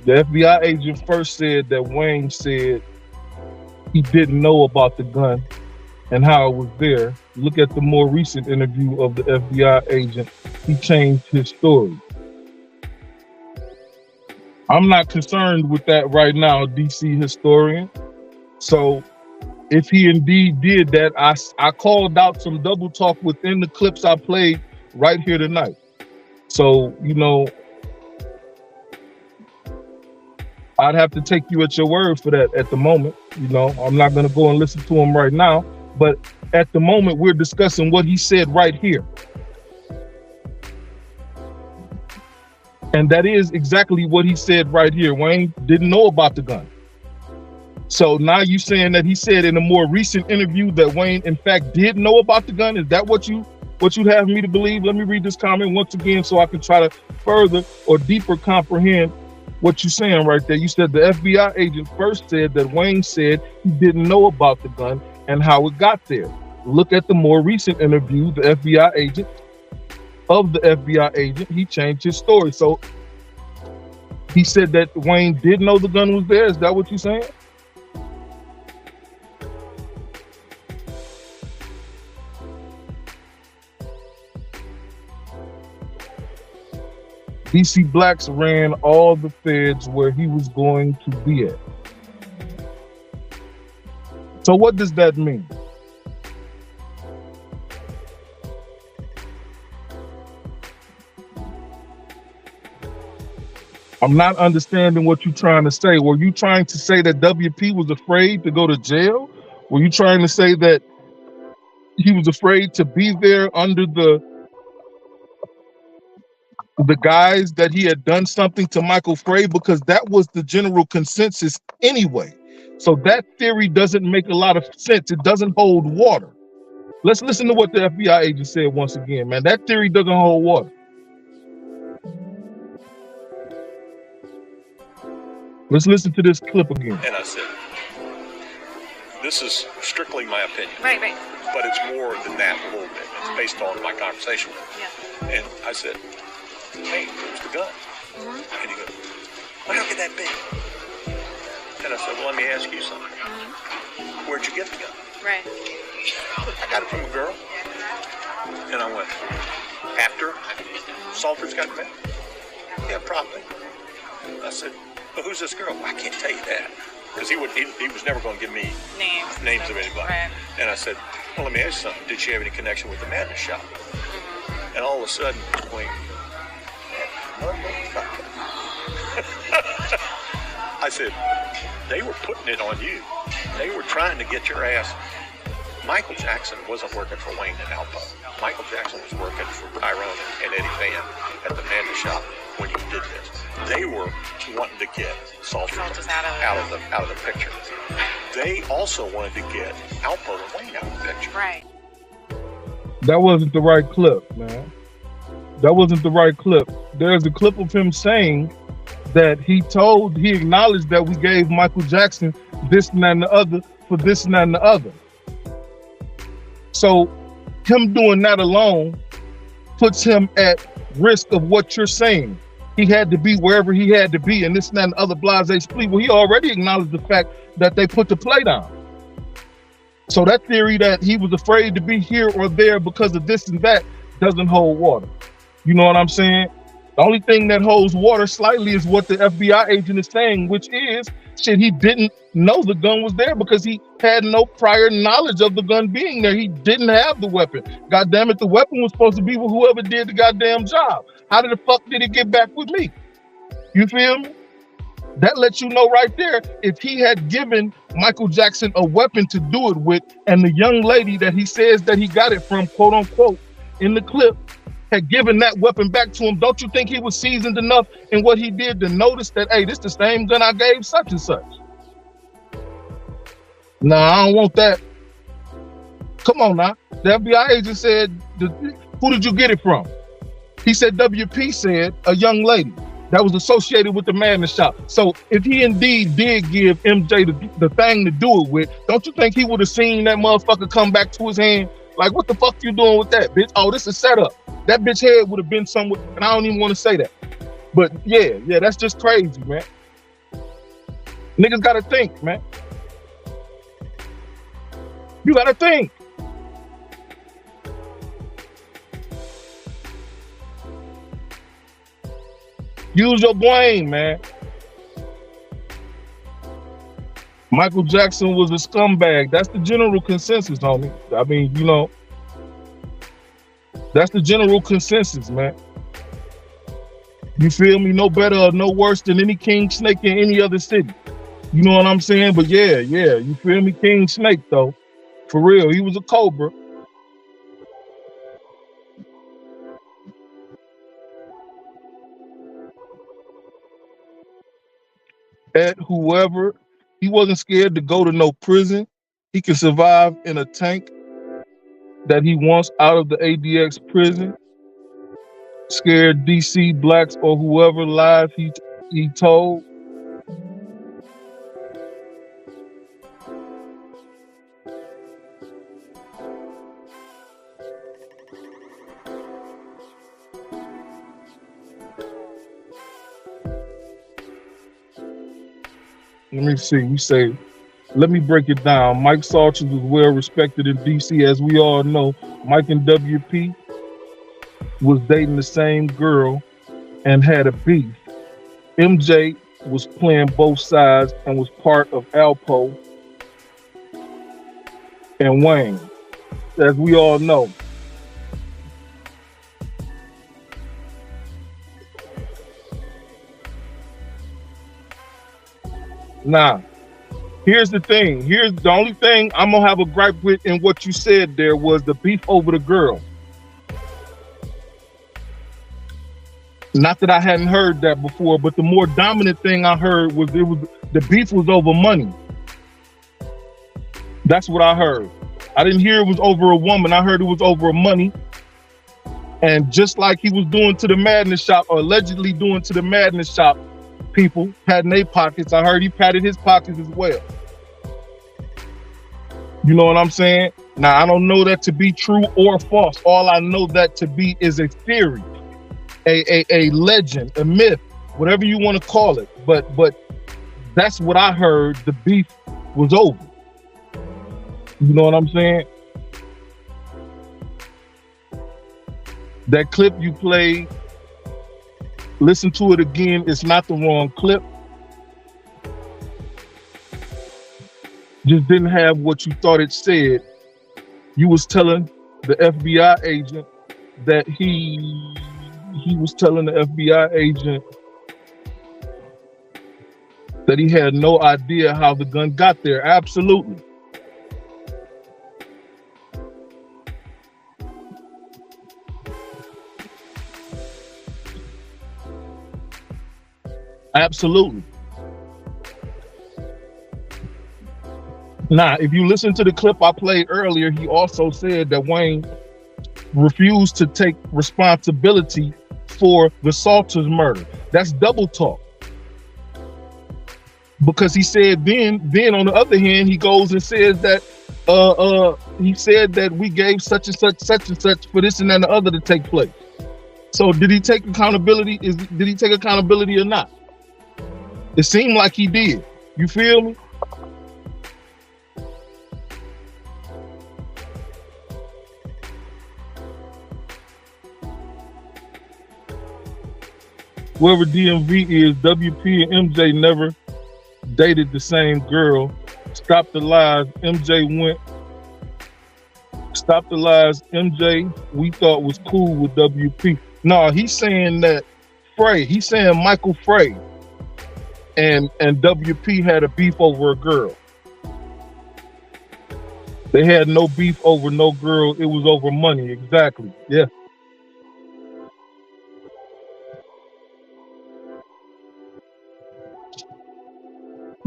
The FBI agent first said that Wayne said he didn't know about the gun and how it was there. Look at the more recent interview of the FBI agent. He changed his story. I'm not concerned with that right now, DC historian. So if he indeed did that, I called out some double talk within the clips I played right here tonight. So, you know, I'd have to take you at your word for that at the moment. You know, I'm not going to go and listen to him right now, but at the moment we're discussing what he said right here. And that is exactly what he said right here. Wayne didn't know about the gun. So now you saying that he said in a more recent interview that Wayne in fact did know about the gun? Is that what you'd have me to believe? Let me read this comment once again so I can try to further or deeper comprehend what you're saying right there. You said the FBI agent first said that Wayne said he didn't know about the gun and how it got there. Look at the more recent interview, the FBI agent, he changed his story. So he said that Wayne did know the gun was there. Is that what you're saying? DC Blacks ran all the feds where he was going to be at. So what does that mean? I'm not understanding what you're trying to say. Were you trying to say that WP was afraid to go to jail? Were you trying to say that he was afraid to be there under the guise that he had done something to Michael Fray? Because that was the general consensus anyway. So that theory doesn't make a lot of sense. It doesn't hold water. Let's listen to what the FBI agent said once again, man. That theory doesn't hold water. Let's listen to this clip again. And I said, this is strictly my opinion. Right. But it's more than that a little bit. It's based on my conversation with him. Yeah. And I said, hey, where's the gun? And he goes, well, how could that be? And I said, well, let me ask you something. Where'd you get the gun? Right. I got it from a girl. And I went, after Salford's got back? Yeah, probably. I said, well, who's this girl? Well, I can't tell you that. Because he was never going to give me names of anybody. Right. And I said, well, let me ask you something. Did she have any connection with the Madness shop? And all of a sudden, I said, they were putting it on you. They were trying to get your ass. Michael Jackson wasn't working for Wayne and Alpo. Michael Jackson was working for Tyrone and Eddie Van at the Madness shop. when you did this. They were wanting to get Salters out of the picture. They also wanted to get Alpo and Wayne out of the picture. Right. That wasn't the right clip, man. That wasn't the right clip. There's a clip of him saying that he acknowledged that we gave Michael Jackson this and that and the other for this and that and the other. So him doing that alone puts him at risk of what you're saying. He had to be wherever he had to be and this and that and other blase split. Well, he already acknowledged the fact that they put the play down. So that theory that he was afraid to be here or there because of this and that doesn't hold water. You know what I'm saying? The only thing that holds water slightly is what the FBI agent is saying, which is, shit, he didn't know the gun was there because he had no prior knowledge of the gun being there. He didn't have the weapon. God damn it, the weapon was supposed to be with whoever did the goddamn job. How the fuck did it get back with me? You feel me? That lets you know right there, if he had given Michael Jackson a weapon to do it with, and the young lady that he says that he got it from, quote unquote, in the clip, had given that weapon back to him, don't you think he was seasoned enough in what he did to notice that, hey, this the same gun I gave such and such? Nah, I don't want that. Come on now. The FBI agent said, who did you get it from? He said, WP said, a young lady that was associated with the madness shop. So if he indeed did give MJ the thing to do it with, don't you think he would have seen that motherfucker come back to his hand? Like, what the fuck you doing with that, bitch? Oh, this is setup. That bitch head would have been somewhere, and I don't even want to say that. But yeah, that's just crazy, man. Niggas gotta think, man. You gotta think. Use your brain, man. Michael Jackson was a scumbag. That's the general consensus, homie. I mean, you know, that's the general consensus, man. You feel me? No better or no worse than any king snake in any other city. You know what I'm saying? But yeah, you feel me? King Snake, though. For real, he was a cobra. At whoever, he wasn't scared to go to no prison. He can survive in a tank that he wants out of the ADX prison. Scared DC blacks or whoever lies he told. Let me see. You say, let me break it down. Mike Salters was well respected in DC. As we all know, Mike and WP was dating the same girl and had a beef. MJ was playing both sides and was part of Alpo and Wayne, as we all know. Now, here's the thing. Here's the only thing I'm gonna have a gripe with in what you said there was the beef over the girl. Not that I hadn't heard that before, but the more dominant thing I heard was the beef was over money. That's what I heard. I didn't hear it was over a woman. I heard it was over money. And just like he was doing to the madness shop, or allegedly doing to the madness shop, people patting their pockets. I heard he patted his pockets as well. You know what I'm saying? Now, I don't know that to be true or false. All I know that to be is a theory, a legend, a myth, whatever you want to call it. But that's what I heard. The beef was over. You know what I'm saying? That clip you played, listen to it again. It's not the wrong clip. Just didn't have what you thought it said. You was telling the FBI agent that he was telling the FBI agent that he had no idea how the gun got there. Absolutely. Absolutely. Now, if you listen to the clip I played earlier, he also said that Wayne refused to take responsibility for the Salters murder. That's double talk. Because he said then on the other hand, he goes and says that he said that we gave such and such for this and that and the other to take place. So did he take accountability? Did he take accountability or not? It seemed like he did. You feel me? Whoever DMV is, WP and MJ never dated the same girl. Stop the lies. Stop the lies. MJ, we thought was cool with WP. No, he's saying that Fray. He's saying Michael Fray and WP had a beef over a girl. They had no beef over no girl. It was over money. Exactly. Yeah.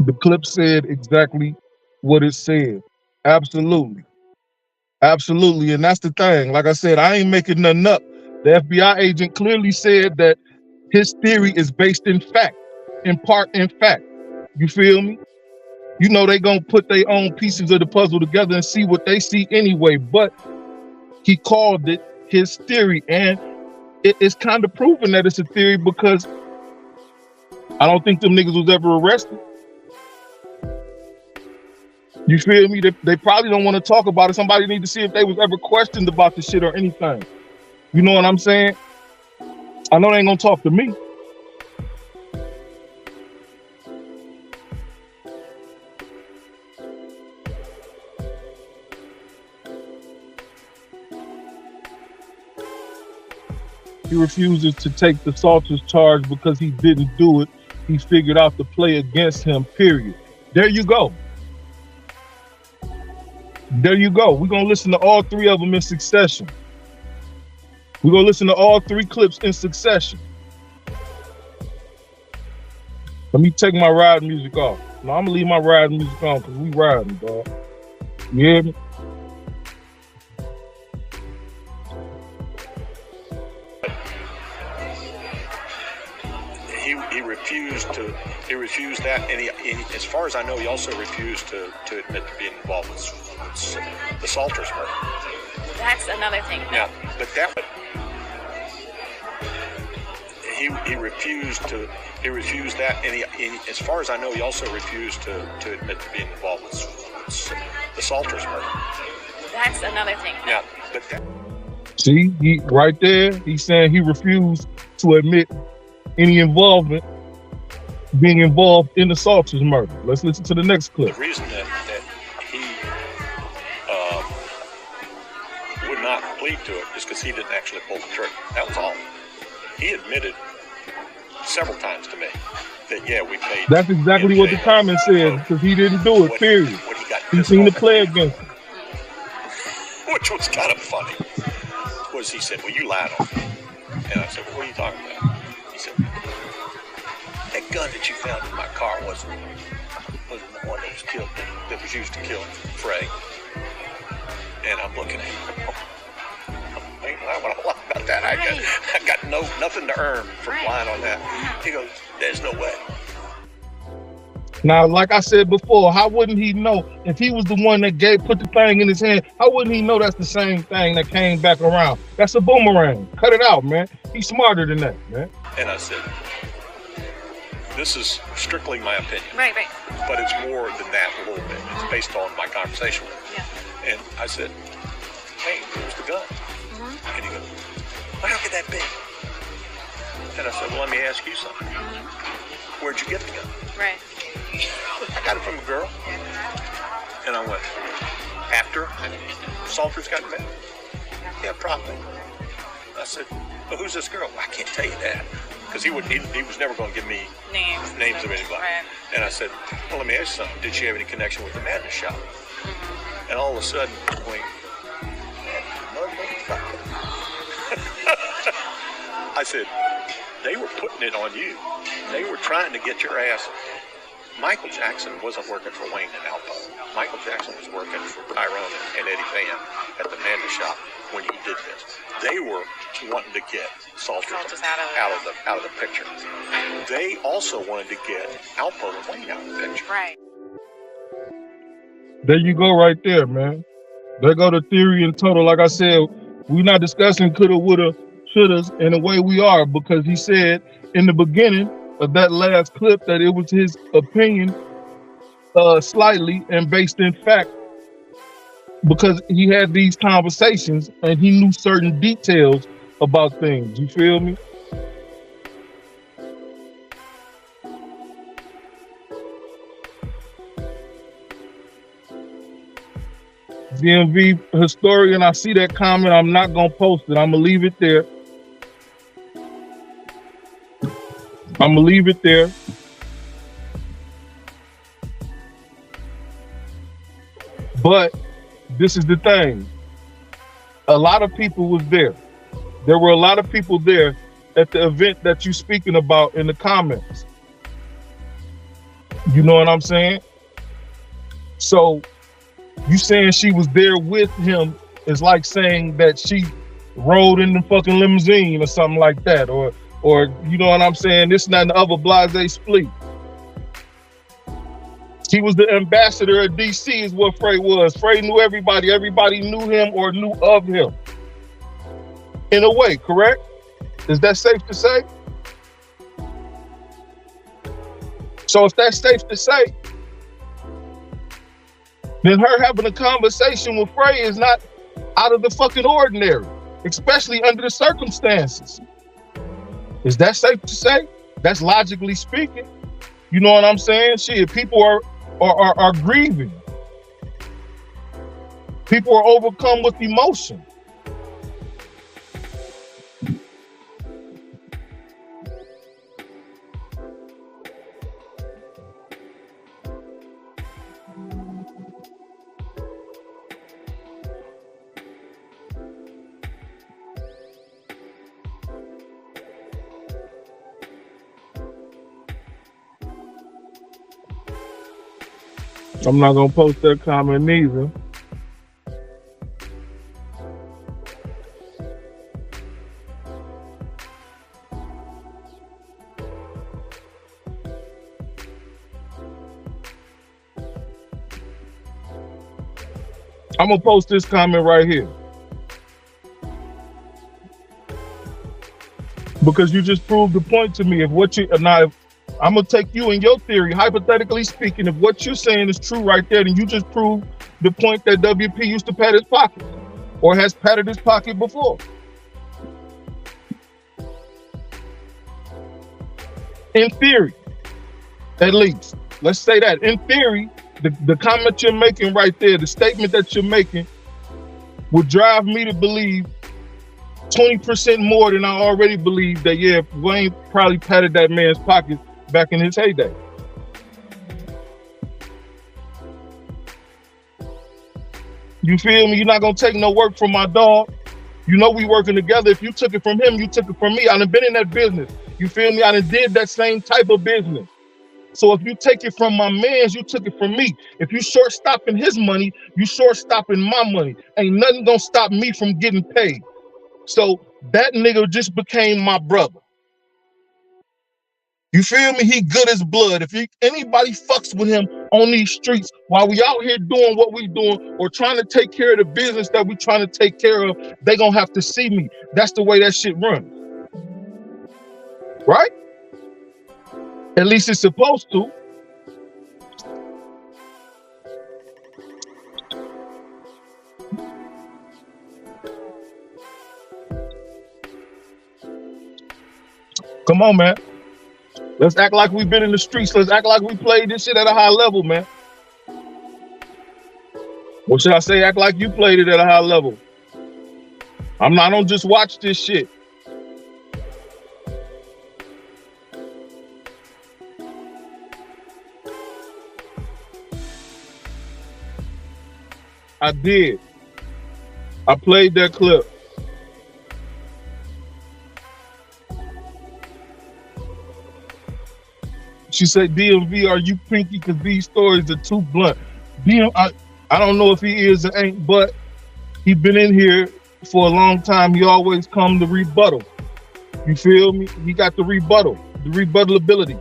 The clip said exactly what it said. Absolutely. Absolutely. And that's the thing. Like I said, I ain't making nothing up. The FBI agent clearly said that his theory is based in fact, in part in fact. You feel me? You know they gonna put their own pieces of the puzzle together and see what they see anyway. But he called it his theory. And it's kind of proven that it's a theory because I don't think them niggas was ever arrested. You feel me? They probably don't want to talk about it. Somebody need to see if they was ever questioned about the shit or anything. You know what I'm saying? I know they ain't gonna talk to me. He refuses to take the Salters charge because he didn't do it. He figured out the play against him, period. There you go. There you go. We're going to listen to all three of them in succession. We're going to listen to all three clips in succession. Let me take my ride music off. No, I'm going to leave my ride music on because we riding, dog. You hear me? He refused that, and he, as far as I know, he also refused to admit to being involved with the Salters murder. That's another thing. Yeah, but he refused that, and he, as far as I know, he also refused to admit to being involved with the Salters murder. That's another thing. Yeah, but that. See, he right there. He's saying he refused to admit any involvement, being involved in the Salters murder. Let's listen to the next clip. The reason that he would not plead to it is because he didn't actually pull the trigger. That was all. He admitted several times to me that, yeah, we paid. That's exactly what the comment says, because he didn't do it, period. He seen the play against him. Which was kind of funny. Was he said, well, you lied on me. And I said, well, what are you talking about? He said, that gun that you found in my car wasn't the one that was killed, that was used to kill Fray. And I'm looking at him. I ain't lying about that. I got nothing to earn from lying on that. He goes, there's no way. Now, like I said before, how wouldn't he know if he was the one that put the thing in his hand? How wouldn't he know that's the same thing that came back around? That's a boomerang. Cut it out, man. He's smarter than that, man. And I said, this is strictly my opinion. Right. But it's more than that a little bit. It's based on my conversation with him. Yeah. And I said, hey, where's the gun? Mm-hmm. And he goes, well, how could that be? And I said, well, let me ask you something. Mm-hmm. Where'd you get the gun? Right. I got it from a girl. And I went, after Salters got back? Yeah, probably. I said, well, who's this girl? Well, I can't tell you that. Because he was never going to give me names of anybody. Right. And I said, well, let me ask you something. Did she have any connection with the madness shop? Mm-hmm. And all of a sudden, I'm going, I said, They were putting it on you. They were trying to get your ass. Michael Jackson wasn't working for Wayne and Alpo. Michael Jackson was working for Tyrone and Eddie Van at the Mandy Shop when he did this. They were wanting to get Salters out of the picture. They also wanted to get Alpo and Wayne out of the picture. Right. There you go right there, man. There go the theory in total. Like I said, we're not discussing coulda, woulda, shouldas in the way we are, because he said in the beginning of that last clip that it was his opinion slightly and based in fact, because he had these conversations and he knew certain details about things. You feel me? DMV historian, I see that comment. I'm not gonna post it. I'm gonna leave it there. I'm gonna leave it there. But this is the thing. A lot of people was there. There were a lot of people there at the event that you're speaking about in the comments. You know what I'm saying? So you saying she was there with him is like saying that she rode in the fucking limousine or something like that, or you know what I'm saying? This and that and the other blase split. He was the ambassador of DC is what Fray was. Fray knew everybody. Everybody knew him or knew of him. In a way, correct? Is that safe to say? So if that's safe to say, then her having a conversation with Fray is not out of the fucking ordinary, especially under the circumstances. Is that safe to say? That's logically speaking. You know what I'm saying? Shit, people are grieving. People are overcome with emotion. I'm not gonna post that comment neither. I'm gonna post this comment right here. Because you just proved the point to me of what you, now if I'm gonna take you and your theory, hypothetically speaking, if what you're saying is true right there, then you just proved the point that WP used to pat his pocket or has patted his pocket before. In theory, at least. Let's say that. In theory, the comment you're making right there, the statement that you're making would drive me to believe 20% more than I already believe that, yeah, Wayne probably patted that man's pocket back in his heyday. You feel me? You're not gonna take no work from my dog. You know we working together. If you took it from him, you took it from me. I done been in that business. You feel me? I done did that same type of business. So if you take it from my mans, you took it from me. If you short stopping his money, you short stopping my money. Ain't nothing gonna stop me from getting paid. So that nigga just became my brother. You feel me? He good as blood. If anybody fucks with him on these streets while we out here doing what we doing or trying to take care of the business that we trying to take care of, they gonna have to see me. That's the way that shit runs. Right? At least it's supposed to. Come on, man. Let's act like we've been in the streets. Let's act like we played this shit at a high level, man. Or should I say act like you played it at a high level? I don't just watch this shit. I did. I played that clip. She said, DMV, are you pinky? Because these stories are too blunt. I don't know if he is or ain't, but he been in here for a long time. He always come to rebuttal. You feel me? He got the rebuttal ability.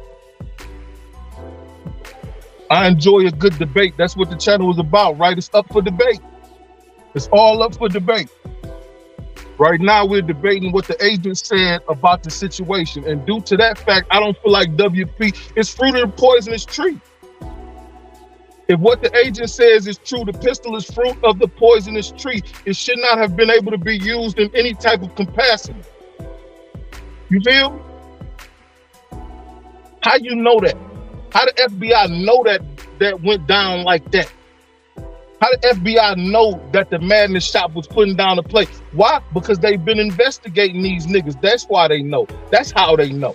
I enjoy a good debate. That's what the channel is about, right? It's up for debate. It's all up for debate. Right now, we're debating what the agent said about the situation. And due to that fact, I don't feel like WP is fruit of the poisonous tree. If what the agent says is true, the pistol is fruit of the poisonous tree. It should not have been able to be used in any type of capacity. You feel me? How you know that? How the FBI know that went down like that? How the FBI know that the madness shop was putting down the play? Why? Because they've been investigating these niggas. That's why they know. That's how they know.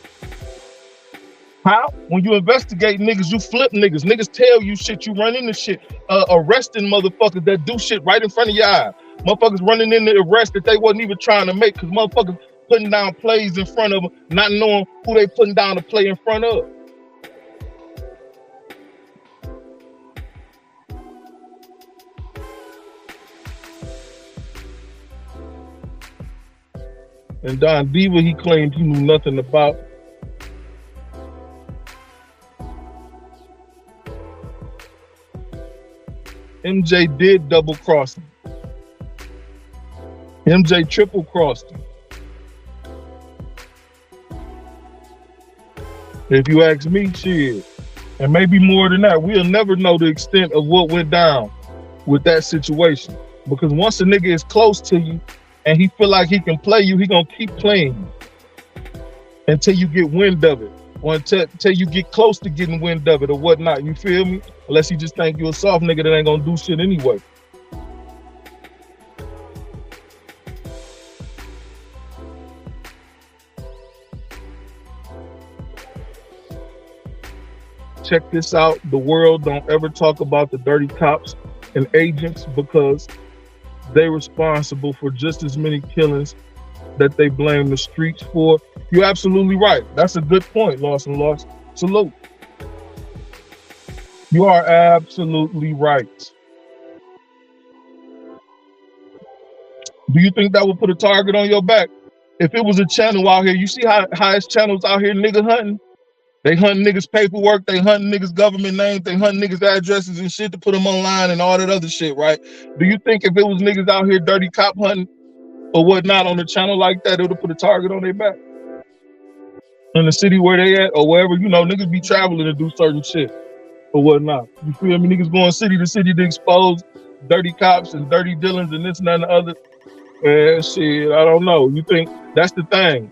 How? When you investigate niggas, you flip niggas. Niggas tell you shit, you run into shit. Arresting motherfuckers that do shit right in front of your eye. Motherfuckers running into arrest that they wasn't even trying to make because motherfuckers putting down plays in front of them, not knowing who they putting down the play in front of. And Don Diva, he claimed he knew nothing about. MJ did double cross him. MJ triple crossed him. If you ask me, shit. And maybe more than that. We'll never know the extent of what went down with that situation. Because once a nigga is close to you and he feel like he can play you, he gonna keep playing you until you get wind of it. Or until you get close to getting wind of it or whatnot. You feel me? Unless you just think you're a soft nigga that ain't gonna do shit anyway. Check this out. The world don't ever talk about the dirty cops and agents because they're responsible for just as many killings that they blame the streets for. You're absolutely right. That's a good point, Lawson Loss. Salute. You are absolutely right. Do you think that would put a target on your back? If it was a channel out here, you see how it's channels out here nigga hunting? They hunt niggas' paperwork, they hunt niggas' government names, they hunt niggas' addresses and shit to put them online and all that other shit, right? Do you think if it was niggas out here dirty cop hunting or whatnot on a channel like that, it would put a target on their back? In the city where they at or wherever, you know, niggas be traveling to do certain shit or whatnot. You feel me? Niggas going city to city to expose dirty cops and dirty dealings and this and that and the other. Shit, I don't know. You think that's the thing?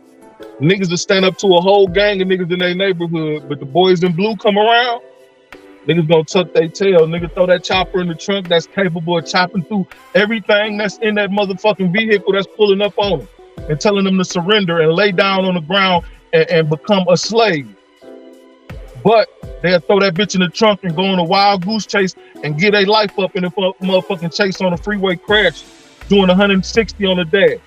Niggas will stand up to a whole gang of niggas in their neighborhood, but the boys in blue come around, niggas gonna tuck their tail. Niggas throw that chopper in the trunk that's capable of chopping through everything that's in that motherfucking vehicle that's pulling up on them and telling them to surrender and lay down on the ground and become a slave. But they'll throw that bitch in the trunk and go on a wild goose chase and get their life up in a motherfucking chase on a freeway crash, doing 160 on the dash.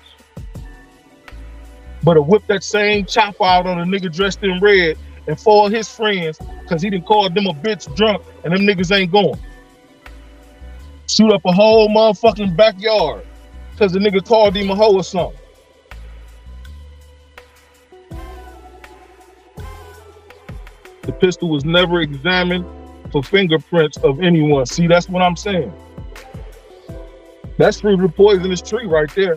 But to whip that same chopper out on a nigga dressed in red and four of his friends because he done called them a bitch drunk and them niggas ain't going. Shoot up a whole motherfucking backyard because the nigga called him a hoe or something. The pistol was never examined for fingerprints of anyone. See, that's what I'm saying. That's fruit of the poisonous tree right there.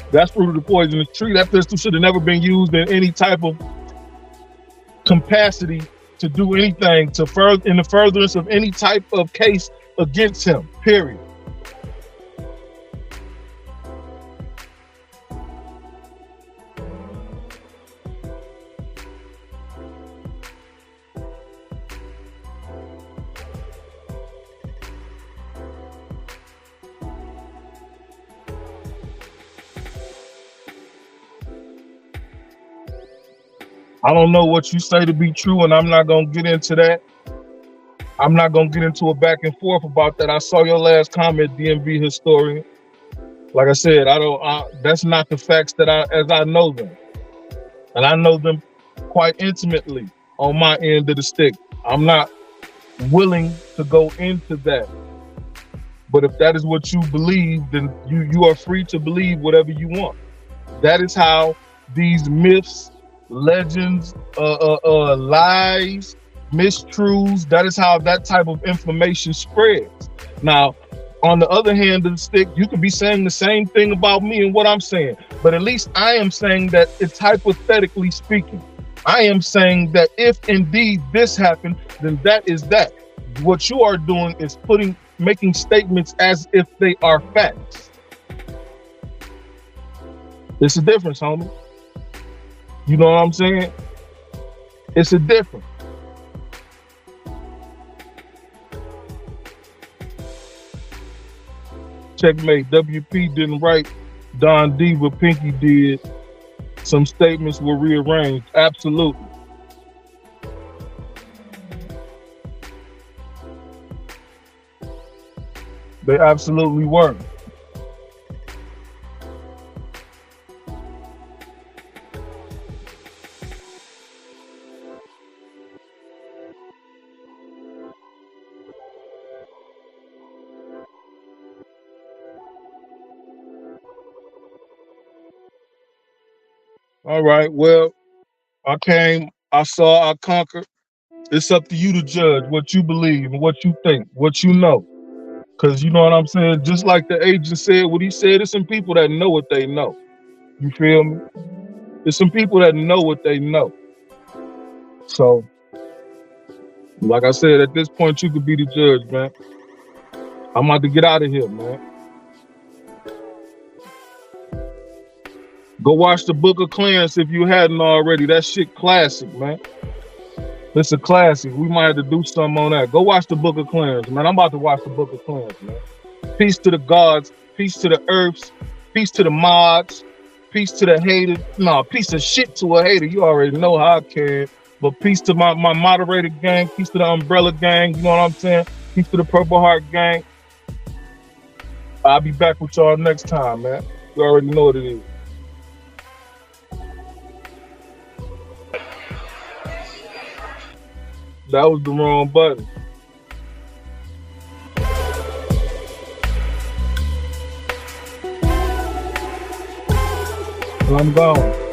That's fruit of the poisonous tree. That pistol should have never been used in any type of capacity to do anything in the furtherance of any type of case against him, period. I don't know what you say to be true, and I'm not gonna get into that. I'm not gonna get into a back and forth about that. I saw your last comment, DMV historian. Like I said, that's not the facts as I know them. And I know them quite intimately on my end of the stick. I'm not willing to go into that. But if that is what you believe, then you are free to believe whatever you want. That is how these myths, legends, lies, mistruths, that is how that type of information spreads. Now, on the other hand of the stick, you could be saying the same thing about me and what I'm saying, but at least I am saying that it's hypothetically speaking. I am saying that if indeed this happened, then that is that. What you are doing is making statements as if they are facts. It's a difference, homie. You know what I'm saying? It's a difference. Checkmate. WP didn't write Don D, but Pinky did. Some statements were rearranged. Absolutely. They absolutely were. All right, well, I came, I saw, I conquered. It's up to you to judge what you believe and what you think, what you know. Because you know what I'm saying? Just like the agent said, what he said, there's some people that know what they know. You feel me? There's some people that know what they know. So, like I said, at this point, you could be the judge, man. I'm about to get out of here, man. Go watch the Book of Clarence if you hadn't already. That shit classic, man. It's a classic. We might have to do something on that. Go watch the Book of Clarence, man. I'm about to watch the Book of Clarence, man. Peace to the gods. Peace to the earths. Peace to the mods. Peace to the haters. No, piece of shit to a hater. You already know how I can. But peace to my moderator gang. Peace to the Umbrella gang. You know what I'm saying? Peace to the Purple Heart gang. I'll be back with y'all next time, man. You already know what it is. That was the wrong button. I'm gone.